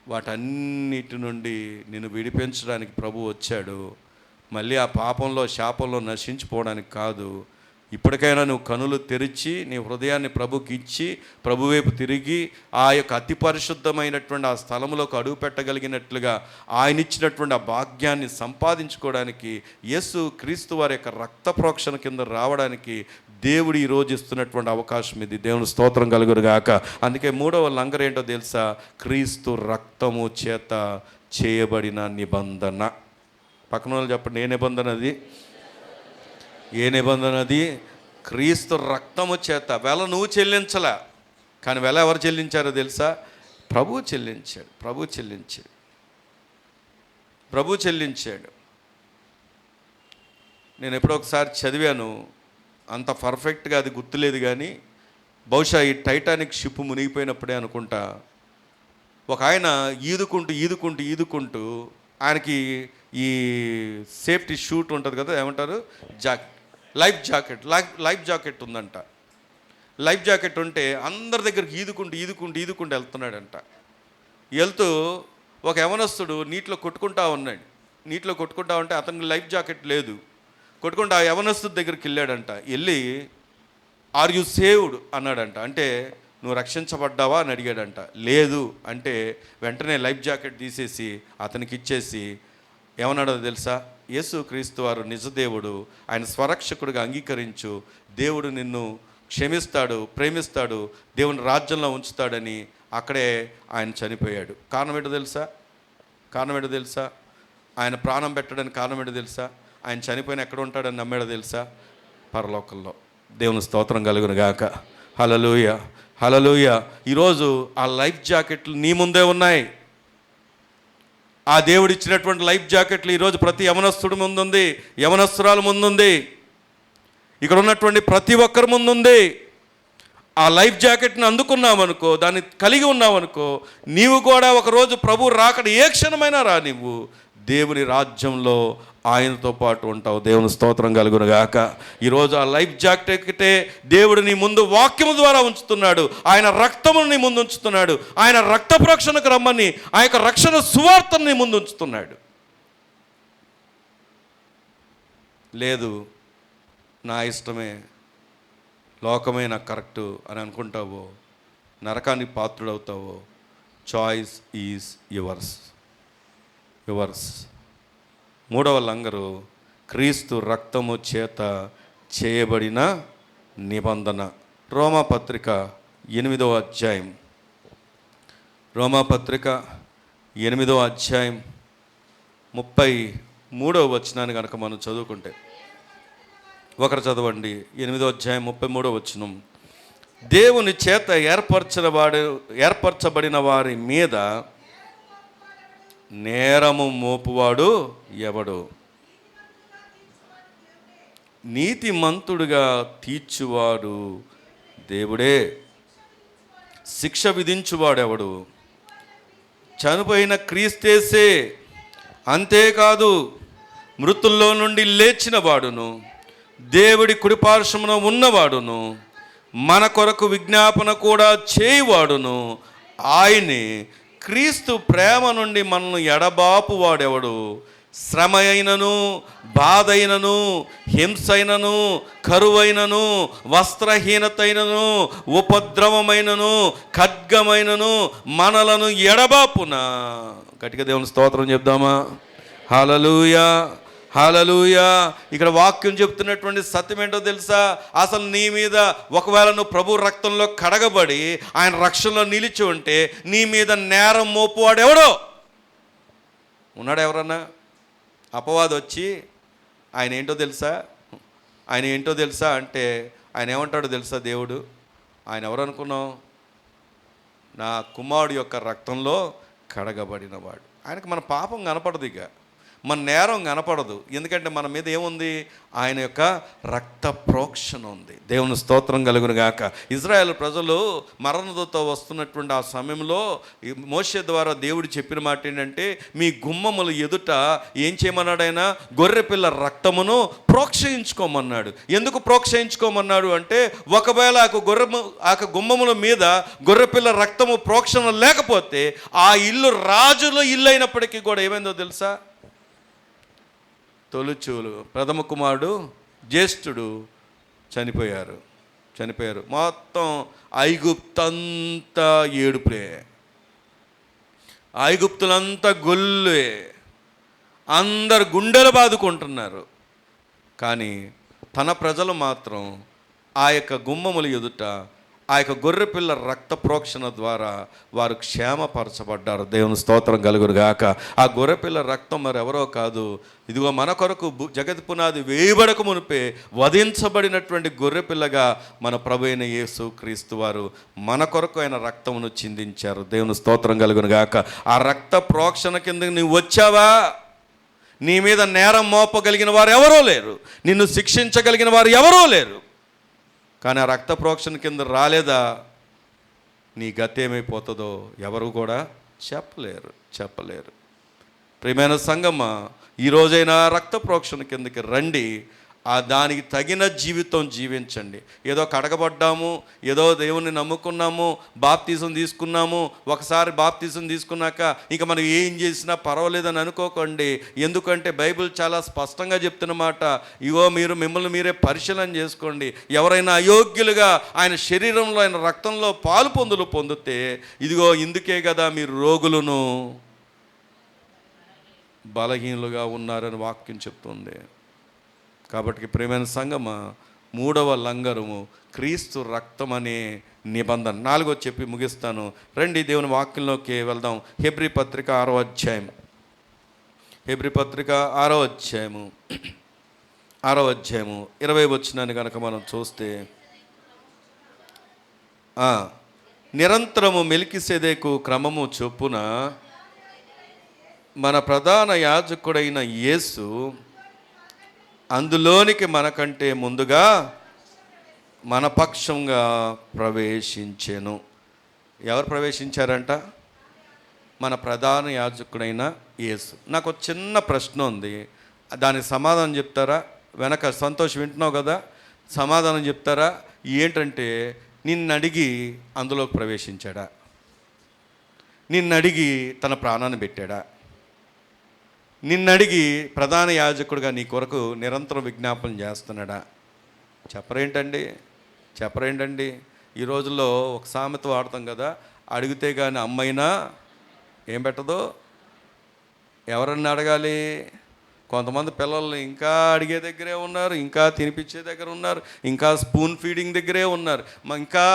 వాటన్నిటి నుండి నిన్ను విడిపించడానికి ప్రభు వచ్చాడు. మళ్ళీ ఆ పాపంలో, శాపంలో నశించిపోవడానికి కాదు. ఇప్పటికైనా నువ్వు కనులు తెరిచి నీ హృదయాన్ని ప్రభుకి ఇచ్చి, ప్రభు వైపు తిరిగి, ఆ యొక్క అతి పరిశుద్ధమైనటువంటి ఆ స్థలంలోకి అడుగు పెట్టగలిగినట్లుగా ఆయన ఇచ్చినటువంటి ఆ భాగ్యాన్ని సంపాదించుకోవడానికి, యేసు క్రీస్తు వారి యొక్క రక్త ప్రోక్షణ కింద రావడానికి దేవుడు ఈరోజు ఇస్తున్నటువంటి అవకాశం ఇది. దేవుని స్తోత్రం కలుగురుగాక. అందుకే మూడవ లంగర్ ఏంటో తెలుసా? క్రీస్తు రక్తము చేత చేయబడిన నిబంధన. పక్కన వాళ్ళు చెప్పండి, ఏ నిబంధన అది? ఏ నిబంధన అది? క్రీస్తు రక్తము చేత. వెల నువ్వు చెల్లించలే, కానీ వెల ఎవరు చెల్లించారో తెలుసా? ప్రభు చెల్లించాడు. ప్రభు చెల్లించాడు. నేను ఎప్పుడో ఒకసారి చదివాను, అంత పర్ఫెక్ట్గా అది గుర్తులేదు, కానీ బహుశా ఈ టైటానిక్ షిప్ మునిగిపోయినప్పుడే అనుకుంటా, ఒక ఆయన ఈదుకుంటూ ఆయనకి ఈ సేఫ్టీ షూట్ ఉంటుంది కదా, ఏమంటారు, లైఫ్ జాకెట్ ఉందంట. లైఫ్ జాకెట్ ఉంటే అందరి దగ్గరికి ఈదుకుంటూ వెళ్తున్నాడంట. వెళ్తూ ఒక యవనస్తుడు నీటిలో కొట్టుకుంటా ఉంటే అతనికి లైఫ్ జాకెట్ లేదు. కొట్టుకుంటూ ఆ యవనస్తుడి దగ్గరికి వెళ్ళాడంట. వెళ్ళి ఆర్ యు సేవ్డ్ అన్నాడంట. అంటే నువ్వు రక్షించబడ్డావా అని అడిగాడంట. లేదు అంటే వెంటనే లైఫ్ జాకెట్ తీసేసి అతనికి ఇచ్చేసి ఏమన్నాడో తెలుసా? యేసు క్రీస్తు వారు నిజదేవుడు, ఆయన స్వరక్షకుడిగా అంగీకరించు, దేవుడు నిన్ను క్షమిస్తాడు, ప్రేమిస్తాడు, దేవుని రాజ్యంలో ఉంచుతాడని అక్కడే ఆయన చనిపోయాడు. కారణం ఏంటో తెలుసా? ఆయన ప్రాణం పెట్టడానికి కారణం ఏంటో తెలుసా? ఆయన చనిపోయిన ఎక్కడ ఉంటాడని నమ్మాడో తెలుసా? పరలోకంలో. దేవుని స్తోత్రం కలుగును గాక. హల్లెలూయా. ఈరోజు ఆ లైఫ్ జాకెట్లు నీ ముందే ఉన్నాయి. ఆ దేవుడు ఇచ్చినటువంటి లైఫ్ జాకెట్లు ఈరోజు ప్రతి యవనస్తుడి ముందుంది, యవనస్తురాల ముందుంది, ఇక్కడ ఉన్నటువంటి ప్రతి ఒక్కరి ముందుంది. ఆ లైఫ్ జాకెట్ని అందుకున్నామనుకో, దాన్ని కలిగి ఉన్నామనుకో, నీవు కూడా ఒకరోజు ప్రభు రాకడ ఏ క్షణమైనా రా, నీవు దేవుని రాజ్యంలో ఆయనతో పాటు ఉంటావు. దేవుని స్తోత్రం కలుగును గాక. ఈరోజు ఆ లైఫ్ జాకెటే దేవుడు నీ ముందు వాక్యము ద్వారా ఉంచుతున్నాడు. ఆయన రక్తమును నీ ముందు ఉంచుతున్నాడు. ఆయన రక్త ప్రోక్షణకు రమ్మని ఆ యొక్క రక్షణ సువార్తను నీ ముందు ఉంచుతున్నాడు. లేదు, నా ఇష్టమే, లోకమే నాకు కరెక్టు అని అనుకుంటావో, నరకానికి పాత్రుడవుతావో. Choice is yours. మూడవ లంగరు క్రీస్తు రక్తము చేత చేయబడిన నిబంధన. రోమాపత్రిక 8వ అధ్యాయం 33వ వచనాన్ని కనుక మనం చదువుకుంటే, ఒకరు చదవండి. 8వ అధ్యాయం 33వ వచనం. దేవుని చేత ఏర్పరచబడిన వారి మీద నేరము మోపువాడు ఎవడు? నీతిమంతుడుగా తీర్చువాడు దేవుడే. శిక్ష విధించువాడెవడు? చనిపోయిన క్రీస్తేసే. అంతేకాదు, మృతుల్లో నుండి లేచిన వాడును, దేవుడి కుడిపార్శ్వమున ఉన్నవాడును, మన కొరకు విజ్ఞాపన కూడా చేయువాడును ఆయనే. క్రీస్తు ప్రేమ నుండి మనల్ని ఎడబాపు వాడెవడు? శ్రమ అయినను, బాధ అయినను, హింస అయినను, కరువైనను, వస్త్రహీనతైనను, ఉపద్రవమైనను, ఖడ్గమైనను మనలను ఎడబాపున. గట్టిగా దేవుని స్తోత్రం చెప్దామా? హల్లెలూయా, హల్లెలూయా. ఇక్కడ వాక్యం చెప్తున్నటువంటి సత్యం ఏంటో తెలుసా? అసలు నీ మీద ఒకవేళ నువ్వు ప్రభు రక్తంలో కడగబడి ఆయన రక్షణలో నిలిచి ఉంటే నీ మీద నేరం మోపువాడు ఎవడో ఉన్నాడు? ఎవరన్నా? అపవాది వచ్చి ఆయన ఏంటో తెలుసా అంటే ఆయన ఏమంటాడో తెలుసా? దేవుడు ఆయన ఎవరు అనుకున్నావు? నా కుమారుడు యొక్క రక్తంలో కడగబడినవాడు. ఆయనకు మన పాపం కనపడదు, ఇక మన నేరం కనపడదు. ఎందుకంటే మన మీద ఏముంది? ఆయన యొక్క రక్త ప్రోక్షణ ఉంది. దేవుని స్తోత్రం కలుగును గాక. ఇజ్రాయేల్ ప్రజలు మరణంతో వస్తున్నటువంటి ఆ సమయంలో మోషే ద్వారా దేవుడు చెప్పిన మాట ఏంటంటే, మీ గుమ్మముల ఎదుట ఏం చేయమన్నాడు? ఆయన గొర్రెపిల్ల రక్తమును ప్రోక్షయించుకోమన్నాడు. ఎందుకు ప్రోక్షయించుకోమన్నాడు అంటే, ఒకవేళ ఆ గుమ్మముల మీద గొర్రెపిల్ల రక్తము ప్రోక్షణ లేకపోతే ఆ ఇల్లు రాజుల ఇల్లు అయినప్పటికీ కూడా ఏమైందో తెలుసా? తొలిచూలు ప్రథమ కుమారుడు జ్యేష్ఠుడు చనిపోయారు. మొత్తం ఐగుప్తంతా ఏడుపులే, ఐగుప్తులంతా గొల్లే, అందరు గుండెలు బాదుకుంటున్నారు. కానీ తన ప్రజలు మాత్రం ఆ యొక్క గుమ్మముల ఎదుట ఆ యొక్క గొర్రెపిల్ల రక్త ప్రోక్షణ ద్వారా వారు క్షేమపరచబడ్డారు. దేవుని స్తోత్రం కలుగును గాక. ఆ గొర్రెపిల్ల రక్తం మరి ఎవరో కాదు, ఇదిగో మన కొరకు జగత్ పునాది వేయబడక మునిపే వధించబడినటువంటి గొర్రెపిల్లగా మన ప్రభు అయిన యేసు క్రీస్తు వారు మన కొరకు ఆయన రక్తమును చిందించారు. దేవుని స్తోత్రం కలుగును గాక. ఆ రక్త ప్రోక్షణ కింద నువ్వు వచ్చావా? నీ మీద నేరం మోపగలిగిన వారు ఎవరో లేరు, నిన్ను శిక్షించగలిగిన వారు ఎవరో లేరు. కానీ ఆ రక్త ప్రోక్షణ కింద రాలేదా, నీ గతి ఏమైపోతుందో ఎవరు కూడా చెప్పలేరు. ప్రియమైన సంగమా, ఈరోజైనా రక్త ప్రోక్షణ కిందకి రండి. దానికి తగిన జీవితం జీవించండి. ఏదో కడగబడ్డాము, ఏదో దేవుణ్ణి నమ్ముకున్నాము, బాప్తిజం తీసుకున్నాము, ఒకసారి బాప్తిజం తీసుకున్నాక ఇంకా మనం ఏం చేసినా పర్వాలేదని అనుకోకండి. ఎందుకంటే బైబిల్ చాలా స్పష్టంగా చెప్తున్న మాట, ఇగో మీరు మిమ్మల్ని మీరే పరిశీలన చేసుకోండి. ఎవరైనా అయోగ్యులుగా ఆయన శరీరంలో ఆయన రక్తంలో పాలు పొందితే ఇదిగో ఇందుకే కదా మీరు రోగులను బలహీనులుగా ఉన్నారని వాక్యం చెప్తుంది. కాబట్టి ప్రియమైన సంగమా, 3వ లంగరము క్రీస్తు రక్తం అనే నిబంధన. 4వ చెప్పి ముగిస్తాను. రండి దేవుని వాక్యంలోకి వెళ్దాం. హెబ్రీ పత్రిక 6వ అధ్యాయం. 6వ అధ్యాయము 20 వచనాన్ని కనుక మనం చూస్తే, నిరంతరము మెల్కీసెదెకు క్రమము చొప్పున మన ప్రధాన యాజకుడైన యేసు అందులోనికి మనకంటే ముందుగా మన పక్షంగా ప్రవేశించెను. ఎవరు ప్రవేశించారంట? మన ప్రధాన యాజకుడైన యేసు. నాకు ఒక చిన్న ప్రశ్న ఉంది, దానికి సమాధానం చెప్తారా? వెనక సంతోష్ వింటున్నావు కదా, సమాధానం చెప్తారా? ఏంటంటే, నిన్నడిగి అందులోకి ప్రవేశించాడా? నిన్నడిగి తన ప్రాణాన్ని పెట్టాడా? నిన్నడిగి ప్రధాన యాజకుడిగా నీ కొరకు నిరంతరం విజ్ఞాపన చేస్తున్నాడా? చెప్పరేంటండి? ఈ రోజుల్లో ఒక సామెత వాడతాం కదా, అడిగితే కానీ అమ్మైనా ఏం పెట్టదో. ఎవరన్నా అడగాలి? కొంతమంది పిల్లల్ని ఇంకా అడిగే దగ్గరే ఉన్నారు, ఇంకా తినిపించే దగ్గర ఉన్నారు, ఇంకా స్పూన్ ఫీడింగ్ దగ్గరే ఉన్నారు. ఇంకా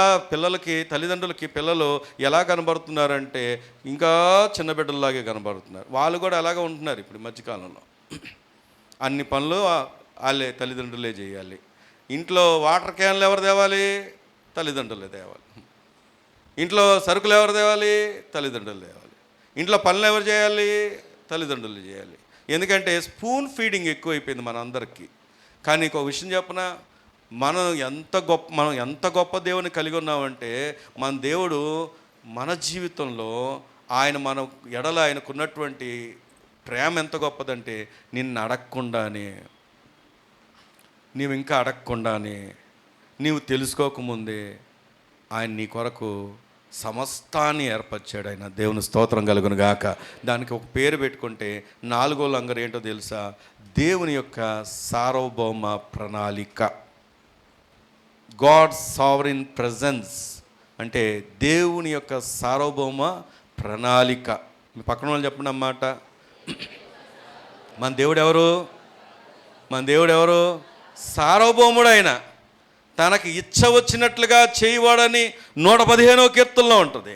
తల్లిదండ్రులకి పిల్లలు ఎలా కనబడుతున్నారంటే ఇంకా చిన్న బిడ్డల్లాగే కనబడుతున్నారు. వాళ్ళు కూడా అలాగే ఉంటున్నారు ఇప్పుడు మధ్యకాలంలో. అన్ని పనులు వాళ్ళే తల్లిదండ్రులే చేయాలి. ఇంట్లో వాటర్ క్యాన్లు ఎవరు తేవాలి? తల్లిదండ్రులే తేవాలి. ఇంట్లో సరుకులు ఎవరు తేవాలి? తల్లిదండ్రులు తేవాలి. ఇంట్లో పనులు ఎవరు చేయాలి? తల్లిదండ్రులు చేయాలి. ఎందుకంటే స్పూన్ ఫీడింగ్ ఎక్కువైపోయింది మనందరికీ. కానీ ఇంకో విషయం చెప్పనా, మనం ఎంత గొప్ప దేవుని కలిగి ఉన్నామంటే, మన దేవుడు మన జీవితంలో మన ఎడల ఆయనకున్నటువంటి ప్రేమ ఎంత గొప్పదంటే, నిన్ను అడగకుండానే, నీవు ఇంకా అడగకుండానే, నీవు తెలుసుకోకముందే ఆయన నీ కొరకు సమస్తాన్ని ఏర్పరిచాడు. ఆయన దేవుని స్తోత్రం కలుగును గాక. దానికి ఒక పేరు పెట్టుకుంటే 4వ లంగర్ ఏంటో తెలుసా? దేవుని యొక్క సార్వభౌమ ప్రణాళిక. గాడ్ సావరిన్ ప్రెజెన్స్ అంటే దేవుని యొక్క సార్వభౌమ ప్రణాళిక. మీ పక్కన వాళ్ళు చెప్పండి అన్నమాట. మన దేవుడు ఎవరు? మన దేవుడు ఎవరు? సార్వభౌముడు. ఆయన తనకి ఇచ్చ వచ్చినట్లుగా చేయవాడని 115వ కీర్తనలో ఉంటుంది.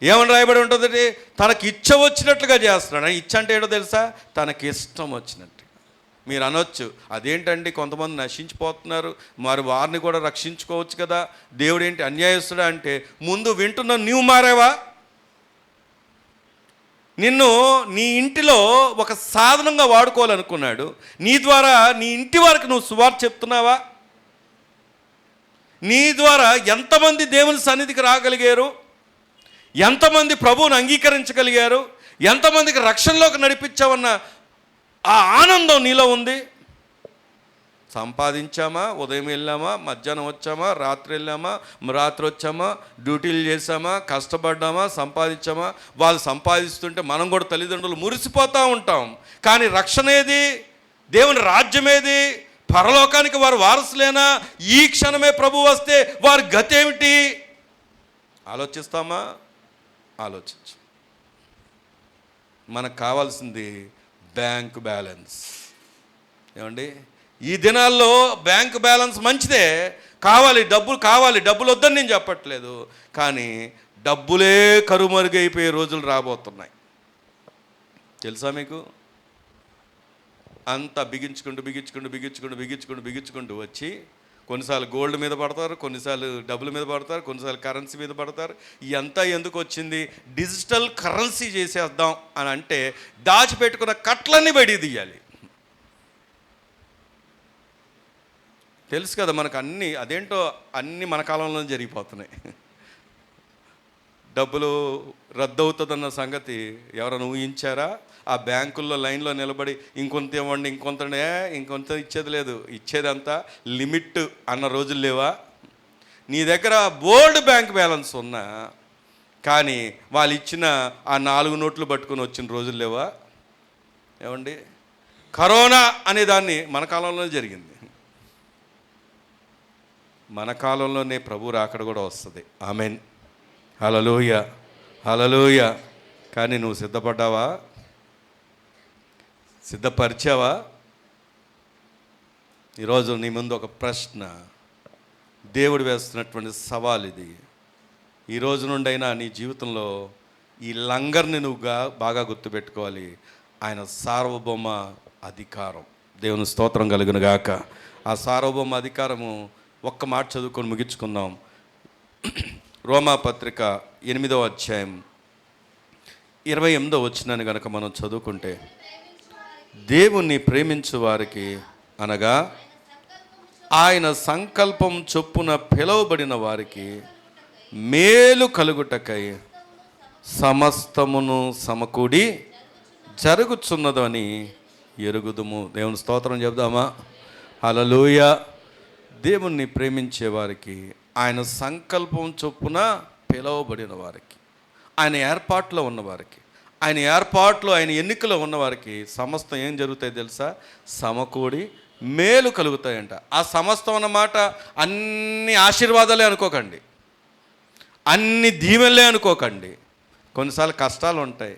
ఏమని రాయబడి ఉంటుంది? తనకి ఇచ్చ వచ్చినట్లుగా చేస్తున్నాడు. ఇచ్చ అంటే ఏంటో తెలుసా? తనకి ఇష్టం వచ్చినట్టు. మీరు అనొచ్చు, అదేంటండి కొంతమంది నశించిపోతున్నారు, మరి వారిని కూడా రక్షించుకోవచ్చు కదా, దేవుడు ఏంటి అన్యాయస్తుడా అంటే, ముందు వింటున్న నీవు మారావా? నిన్ను నీ ఇంటిలో ఒక సాధనంగా వాడుకోవాలనుకున్నాడు. నీ ద్వారా నీ ఇంటి వారికి నువ్వు సువార్త చెప్తున్నావా? నీ ద్వారా ఎంతమంది దేవుని సన్నిధికి రాగలిగారు? ఎంతమంది ప్రభువుని అంగీకరించగలిగారు? ఎంతమందికి రక్షణలోకి నడిపించావన్న ఆ ఆనందం నీలో ఉంది? సంపాదించామా, ఉదయం వెళ్ళామా, మధ్యాహ్నం వచ్చామా, రాత్రి వెళ్ళామా, రాత్రి వచ్చామా, డ్యూటీలు చేసామా, కష్టపడ్డామా, సంపాదించామా? వాళ్ళు సంపాదిస్తుంటే మనం కూడా తల్లిదండ్రులు మురిసిపోతూ ఉంటాం. కానీ రక్షణ ఏది? దేవుని రాజ్యం ఏది? పరలోకానికి వారు వారసులేనా? ఈ క్షణమే ప్రభు వస్తే వారి గతి ఏమిటి? ఆలోచిస్తామా? ఆలోచించు. మనకు కావాల్సింది బ్యాంక్ బ్యాలెన్స్. ఏమండి, ఈ దినాల్లో బ్యాంక్ బ్యాలెన్స్ మంచిదే, కావాలి, డబ్బులు వద్దని నేను చెప్పట్లేదు. కానీ డబ్బులే కరుమరుగైపోయే రోజులు రాబోతున్నాయి. తెలుసా మీకు? అంతా బిగించుకుంటూ వచ్చి కొన్నిసార్లు గోల్డ్ మీద పడతారు, కొన్నిసార్లు డబ్బుల మీద పడతారు, కొన్నిసార్లు కరెన్సీ మీద పడతారు. ఇదంతా ఎందుకు వచ్చింది? డిజిటల్ కరెన్సీ చేసేద్దాం అని అంటే దాచిపెట్టుకున్న కట్లన్నీ బయటికి తీయాలి. తెలుసు కదా మనకు అన్నీ, అదేంటో అన్నీ మన కాలంలో జరిగిపోతున్నాయి. డబ్బులు రద్దవుతుందన్న సంగతి ఎవరైనా ఊహించారా? ఆ బ్యాంకుల్లో లైన్లో నిలబడి ఇంకొంత ఇవ్వండి, ఇంకొంత ఇచ్చేది లేదు, ఇచ్చేదంతా లిమిట్ అన్న రోజులు లేవా? నీ దగ్గర బోల్డ్ బ్యాంక్ బ్యాలెన్స్ ఉన్నా కానీ వాళ్ళు ఇచ్చిన ఆ 4 నోట్లు పట్టుకొని వచ్చిన రోజులు లేవా? ఏమండి, కరోనా అనే దాన్ని మన కాలంలోనే జరిగింది. మన కాలంలోనే ప్రభు రాకడ కూడా వస్తుంది. ఆమెన్, హల్లెలూయా, హల్లెలూయా. కానీ నువ్వు సిద్ధపడ్డావా? సిద్ధపరిచావా? ఈరోజు నీ ముందు ఒక ప్రశ్న, దేవుడు వేస్తున్నటువంటి సవాల్ ఇది. ఈ రోజు నుండైనా నీ జీవితంలో ఈ లంగర్ని నువ్వు బాగా గుర్తుపెట్టుకోవాలి. ఆయన సార్వభౌమ అధికారం. దేవుని స్తోత్రం కలుగును గాక. ఆ సార్వభౌమ అధికారము ఒక్క మాట చదువుకొని ముగించుకుందాం. రోమాపత్రిక 8వ అధ్యాయం 28వ వచనాన్ని కనుక మనం చదువుకుంటే, దేవుణ్ణి ప్రేమించు వారికి అనగా ఆయన సంకల్పం చొప్పున పిలువబడిన వారికి మేలు కలుగుటకై సమస్తమును సమకూడి జరుగుచున్నదని ఎరుగుదుము. దేవుని స్తోత్రం చెప్దామా? హల్లెలూయా. దేవుణ్ణి ప్రేమించే వారికి, ఆయన సంకల్పం చొప్పున పిలువబడిన వారికి, ఆయన ఏర్పాట్లో ఉన్నవారికి, ఆయన ఎన్నికలో ఉన్నవారికి సమస్తం ఏం జరుగుతాయి తెలుసా? సమకూడి మేలు కలుగుతాయంట. ఆ సమస్తం అన్నమాట అన్ని ఆశీర్వాదాలే అనుకోకండి, అన్ని దీవెనలే అనుకోకండి. కొన్నిసార్లు కష్టాలు ఉంటాయి,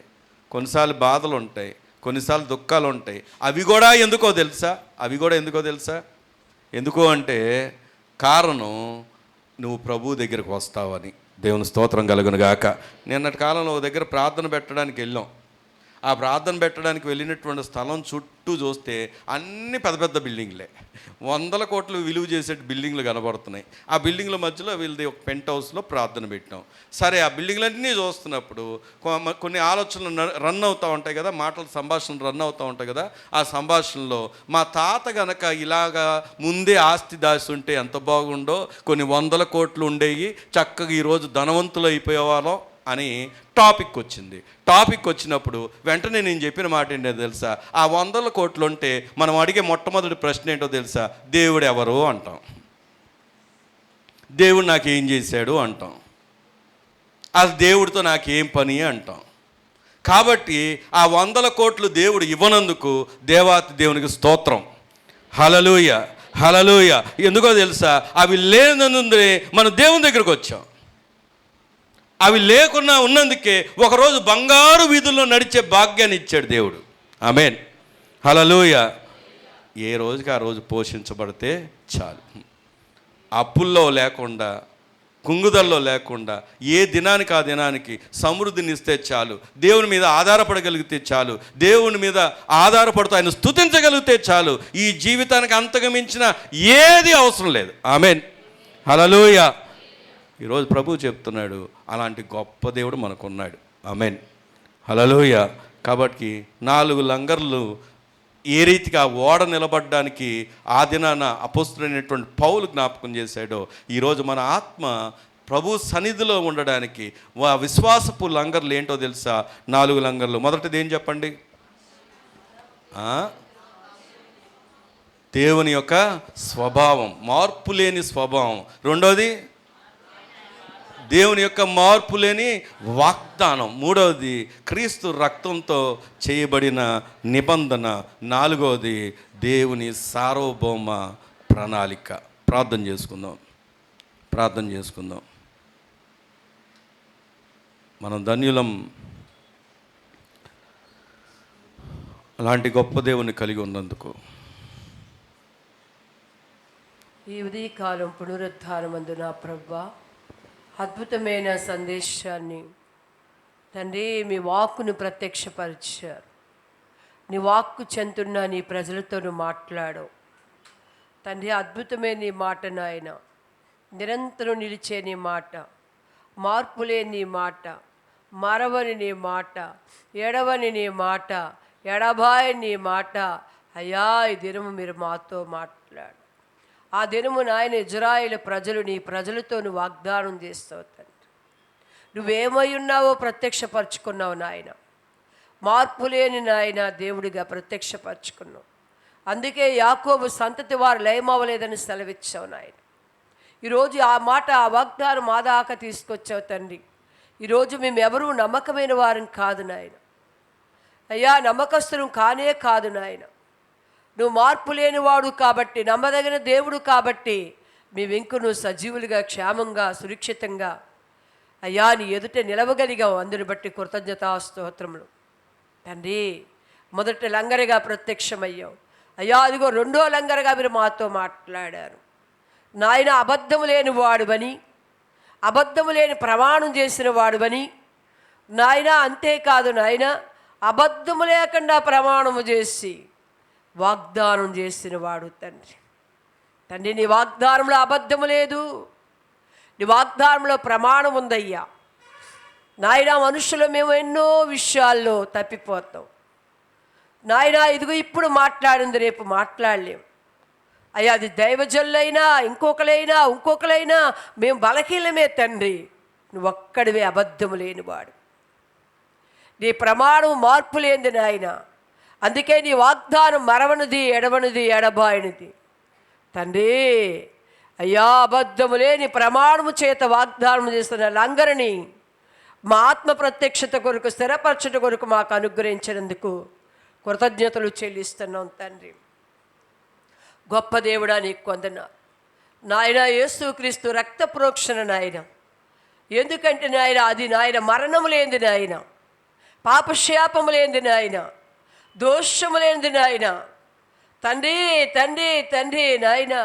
కొన్నిసార్లు బాధలు ఉంటాయి, కొన్నిసార్లు దుఃఖాలు ఉంటాయి. అవి కూడా ఎందుకో తెలుసా? ఎందుకు అంటే కారణం నువ్వు ప్రభు దగ్గరికి వస్తావని. దేవుని స్తోత్రం కలుగును గాక. నిన్నటి కాలంలో ఒక దగ్గర ప్రార్థన పెట్టడానికి వెళ్ళాం. ఆ ప్రార్థన పెట్టడానికి వెళ్ళినటువంటి స్థలం చుట్టూ చూస్తే అన్ని పెద్ద పెద్ద బిల్డింగ్లే, 100 కోట్లు విలువ చేసే బిల్డింగ్లు కనబడుతున్నాయి. ఆ బిల్డింగ్ల మధ్యలో వీళ్ళది ఒక పెంట్ హౌస్లో ప్రార్థన పెట్టాం. సరే, ఆ బిల్డింగ్లన్నీ చూస్తున్నప్పుడు కొన్ని ఆలోచనలు రన్ అవుతూ ఉంటాయి కదా, మాటల సంభాషణలు రన్ అవుతూ ఉంటాయి కదా. ఆ సంభాషణలో మా తాత గనక ఇలాగా ముందే ఆస్తి దాసి ఉంటే ఎంత బాగుండో, కొన్ని 100 కోట్లు ఉండేవి, చక్కగా ఈరోజు ధనవంతులు అయిపోయేవాళ్ళం అని టాపిక్ వచ్చింది. టాపిక్ వచ్చినప్పుడు వెంటనే నేను చెప్పిన మాట ఏంటో తెలుసా? ఆ 100 కోట్లు ఉంటే మనం అడిగే మొట్టమొదటి ప్రశ్న ఏంటో తెలుసా? దేవుడు ఎవరు అంటాం. దేవుడు నాకేం చేశాడు అంటాం. అది దేవుడితో నాకేం పని అంటాం. కాబట్టి ఆ 100 కోట్లు దేవుడు ఇవ్వనందుకు దేవాతి దేవునికి స్తోత్రం. హల్లెలూయా, హల్లెలూయా. ఎందుకో తెలుసా? అవి లేనందునే మనం దేవుని దగ్గరికి వచ్చాం. అవి లేకున్నా ఉన్నందుకే ఒకరోజు బంగారు వీధుల్లో నడిచే భాగ్యాన్ని ఇచ్చాడు దేవుడు. ఆమేన్, హల్లెలూయా. ఏ రోజుకి ఆ రోజు పోషించబడితే చాలు. అప్పుల్లో లేకుండా, కుంగుదల్లో లేకుండా, ఏ దినానికి ఆ దినానికి సమృద్ధిని ఇస్తే చాలు. దేవుని మీద ఆధారపడగలిగితే చాలు. దేవుని మీద ఆధారపడుతూ ఆయన స్తుతించగలిగితే చాలు. ఈ జీవితానికి అంతకు మించిన ఏది అవసరం లేదు. ఆమేన్, హల్లెలూయా. ఈరోజు ప్రభువు చెప్తున్నాడు, అలాంటి గొప్ప దేవుడు మనకున్నాడు. ఆమేన్, హల్లెలూయా. కాబట్టి 4 లంగర్లు ఏ రీతిగా ఓడ నిలబడడానికి ఆ దినాన అపోస్తలుడైనటువంటి పౌలు జ్ఞాపకం చేశాడో, ఈరోజు మన ఆత్మ ప్రభు సన్నిధిలో ఉండడానికి విశ్వాసపు లంగర్లు ఏంటో తెలుసా? 4 లంగర్లు. మొదటిది ఏం చెప్పండి? దేవుని యొక్క స్వభావం, మార్పు లేని స్వభావం. రెండోది దేవుని యొక్క మార్పు లేని వాగ్దానం. మూడవది క్రీస్తు రక్తంతో చేయబడిన నిబంధన. నాలుగవది దేవుని సార్వభౌమ ప్రణాళిక. ప్రార్థన చేసుకుందాం, ప్రార్థన చేసుకుందాం. మనం ధన్యులం, అలాంటి గొప్ప దేవుని కలిగి ఉన్నందుకు. ఈ ఉదయకాలం పునరుద్ధానమందు నా ప్రభువా, అద్భుతమైన సందేశాన్ని తండ్రి మీ వాక్కును ప్రత్యక్షపరిచారు. నీ వాక్కు చెందున్న నీ ప్రజలతోనూ మాట్లాడు తండ్రి. అద్భుతమైన నీ మాట నాయన, నిరంతరం నిలిచే నీ మాట, మార్పులేని నీ మాట, మరవని నీ మాట, ఎడవని నీ మాట, ఎడబాయని నీ మాట. అయ్యా, ఈ దినము మీరు మాతో మాట్లాడు. ఆ దినము నాయన ఇజ్రాయేలు ప్రజలు నీ ప్రజలతో నువ్వు వాగ్దానం చేస్తావు తండ్రి. నువ్వేమై ఉన్నావో ప్రత్యక్షపరచుకున్నావు నాయన. మార్పు లేని నాయన దేవుడిగా ప్రత్యక్షపరచుకున్నావు. అందుకే యాకోబు సంతతి వారు లయమవ్వలేదని సెలవిచ్చావు నాయన. ఈరోజు ఆ మాట, ఆ వాగ్దానం మా దాకా తీసుకొచ్చావు తండ్రి. ఈరోజు మేము ఎవరూ నమ్మకమైన వారం కాదు నాయన. అయ్యా, నమ్మకస్తులం కానే కాదు నాయన. నువ్వు మార్పు లేనివాడు కాబట్టి, నమ్మదగిన దేవుడు కాబట్టి మేము ఇంక నువ్వు సజీవులుగా, క్షేమంగా, సురక్షితంగా అయ్యా నీ ఎదుట నిలవగలిగావు. అందుని బట్టి కృతజ్ఞతాస్తోత్రములు తండ్రి. మొదటి లంగరగా ప్రత్యక్షమయ్యావు అయ్యా. అదిగో రెండో లంగరగా మీరు మాతో మాట్లాడారు నాయన. అబద్ధము లేని వాడువని, అబద్ధము లేని ప్రమాణం చేసిన వాడువని నాయన. అంతేకాదు నాయన, అబద్ధము లేకుండా ప్రమాణము చేసి వాగ్దానం చేసిన వాడు తండ్రి. తండ్రి, నీ వాగ్దానంలో అబద్ధము లేదు, నీ వాగ్దానంలో ప్రమాణం ఉందయ్యా నాయన. మనుషులు మేము ఎన్నో విషయాల్లో తప్పిపోతాం నాయన. ఇదిగో ఇప్పుడు మాట్లాడింది, రేపు మాట్లాడలేము అయ్యా. అది దైవజనులైనా, ఇంకొకలైనా మేము బలహీనమే తండ్రి. నువ్వు ఒక్కడివే అబద్ధము లేనివాడు. నీ ప్రమాణం మార్పు లేనిది నాయన. అందుకే నీ వాగ్దానం మరవనిది, ఎడవనిది, ఎడబాయనిది తండ్రి. అయ్యా, అబద్ధము లేని ప్రమాణము చేత వాగ్దానం చేస్తున్న లంగరిని మా ఆత్మ ప్రత్యక్షత కొరకు, స్థిరపరచట కొరకు మాకు అనుగ్రహించినందుకు కృతజ్ఞతలు చెల్లిస్తున్నాం తండ్రి. గొప్ప దేవుడా, నీకు వందనాలు నాయన. యేసుక్రీస్తు రక్త ప్రోక్షణ నాయన. ఎందుకంటే నాయన, అది నాయన మరణము లేనిది నాయన, పాపశాపము లేనిది నాయన, దోషము లేనిది నాయన. తండ్రి తండ్రి తండ్రి నాయన.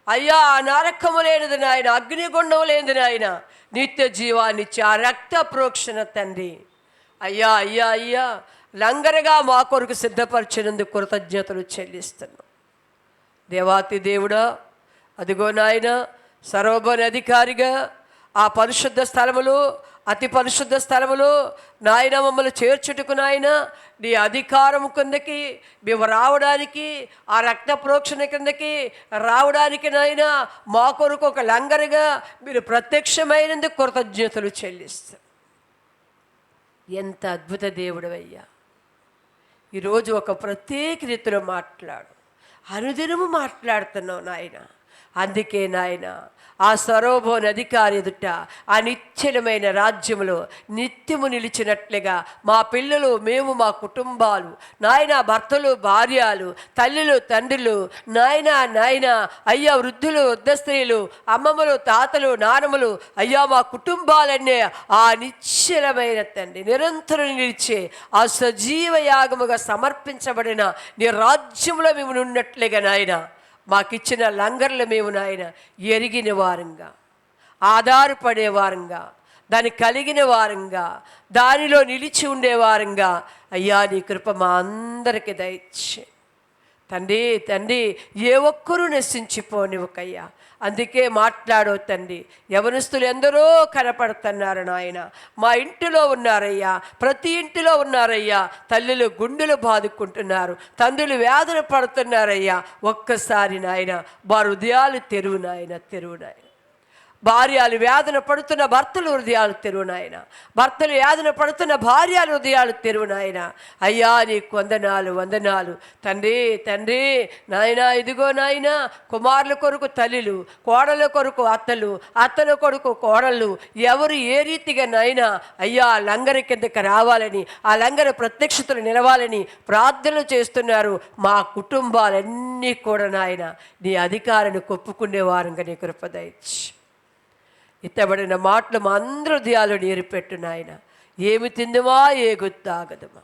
అయ్యా, నరకము లేనిది నాయన, అగ్నిగుండం లేనిది నాయన, నిత్య జీవాన్నిచ్చి ఆ రక్త ప్రోక్షణ తండ్రి. అయ్యా అయ్యా అయ్యా లంగరగా మా కొరకు సిద్ధపరిచినందుకు కృతజ్ఞతలు చెల్లిస్తున్నాం. దేవాతి దేవుడా, అదిగో నాయన సర్వభౌమ అధికారిగా ఆ పరిశుద్ధ స్థలములో, అతి పరిశుద్ధ స్థలములో నాయన మమ్మల్ని చేర్చుటకు నాయన నీ అధికారం కిందకి మేము రావడానికి, ఆ రక్త ప్రోక్షణ కిందకి రావడానికి నాయన మా కొరకు ఒక లంగరుగా మీరు ప్రత్యక్షమైనందుకు కృతజ్ఞతలు చెల్లిస్తాం. ఎంత అద్భుత దేవుడవయ్యా. ఈరోజు ఒక ప్రత్యేక రీతిలో మాట్లాడు, అనుదినము మాట్లాడుతున్నావు నాయన. అందుకే నాయన ఆ సర్వభౌమ అధికారి ఎదుట ఆ నిశ్చలమైన రాజ్యములో నిత్యము నిలిచినట్లుగా మా పిల్లలు, మేము, మా కుటుంబాలు నాయన, భర్తలు, భార్యలు, తల్లులు, తండ్రులు నాయన అయ్యా, వృద్ధులు, వృద్ధ స్త్రీలు, అమ్మమ్మలు, తాతలు, నానమ్మలు అయ్యా, మా కుటుంబాలన్నీ ఆ నిశ్చలమైన తండ్రి నిరంతరం నిలిచే ఆ సజీవ యాగముగా సమర్పించబడిన నీ రాజ్యంలో మేము ఉన్నట్లుగా నాయన మాకిచ్చిన లంగర్లు మేము నాయన ఎరిగిన వారంగా, ఆధారపడే వారంగా, దాన్ని కలిగిన వారంగా, దానిలో నిలిచి ఉండేవారంగా అయ్యా నీ కృప మా అందరికీ దయచే తండ్రి. ఏ ఒక్కరూ నశించిపోనివ్వకయ్యా. అందుకే మాట్లాడో తండ్రి. యవనస్తులు ఎందరో కనపడుతున్నారు నాయన, మా ఇంటిలో ఉన్నారయ్యా, ప్రతి ఇంటిలో ఉన్నారయ్యా. తల్లులు గుండెలు బాదుకుంటున్నారు, తండ్రులు వేదన పడుతున్నారయ్యా. ఒక్కసారి నాయన వారి హృదయాలు తెరువు నాయన. భార్యలు వేదన పడుతున్న భర్తలు హృదయాలు తెరువు నాయన. భర్తలు వేదన పడుతున్న భార్యలు హృదయాలు తెరువు నాయన. అయ్యా నీకు వందనాలు తండ్రి నాయన. ఇదిగో నాయన, కుమారుల కొరకు తల్లులు, కోడల కొరకు అత్తలు, అత్తల కొరకు కోడళ్ళు ఎవరు ఏ రీతిగా నాయన అయ్యా లంగరి కిందకి రావాలని, ఆ లంగర ప్రత్యక్షతలు నిలవాలని ప్రార్థనలు చేస్తున్నారు. మా కుటుంబాలన్నీ కూడా నాయన నీ అధికారాన్ని కొప్పుకునే వారంగా నీ కృప దయచేయి. ఇత్తబడిన మాటలు మా అందరి హృదయాలు నేర్పెట్టు నాయన. ఏమి తిందుమా, ఏ గుర్తాగదుమా.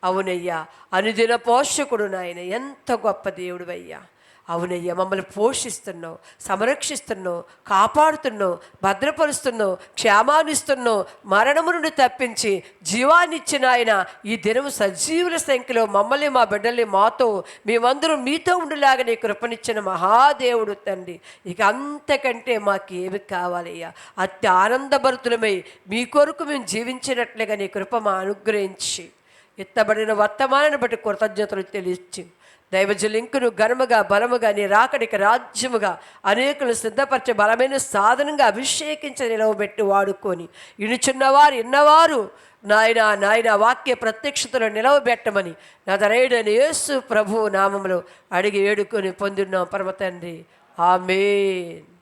అవునయ్యా, అనుదిన పోషకుడు నాయన. ఎంత గొప్ప దేవుడు అయ్యా. అవునయ్యా, మమ్మల్ని పోషిస్తున్నావు, సంరక్షిస్తున్నావు, కాపాడుతున్నావు, భద్రపరుస్తున్నావు, క్షేమాన్నిస్తున్నావు. మరణము నుండి తప్పించి జీవాన్నిచ్చిన ఆయన ఈ దినము సజీవుల సంఖ్యలో మమ్మల్ని, మా బిడ్డల్ని, మాతో మేమందరం మీతో ఉండేలాగా నీ కృపనిచ్చిన మహాదేవుడు తండ్రి. ఇక అంతకంటే మాకేమి కావాలయ్యా. అతి ఆనందభరితులమై మీ కొరకు మేము జీవించినట్లుగా నీ కృప మా అనుగ్రహించి ఎత్తబడిన వర్తమానాన్ని బట్టి కృతజ్ఞతలు తెలియచి దైవజలింకును ఘనముగా బలముగా నీ రాకడికి రాజ్యముగా అనేకులు సిద్ధపరిచే బలమైన సాధనంగా అభిషేకించి నిలవబెట్టి వాడుకొని ఇనుచున్నవారు ఇన్నవారు నాయన వాక్య ప్రత్యక్షతలో నిలవబెట్టమని నజరేయుడైన యేసు ప్రభువు నామములో అడిగి వేడుకొని పొందున్నాం పరమ తండ్రి. ఆమేన్.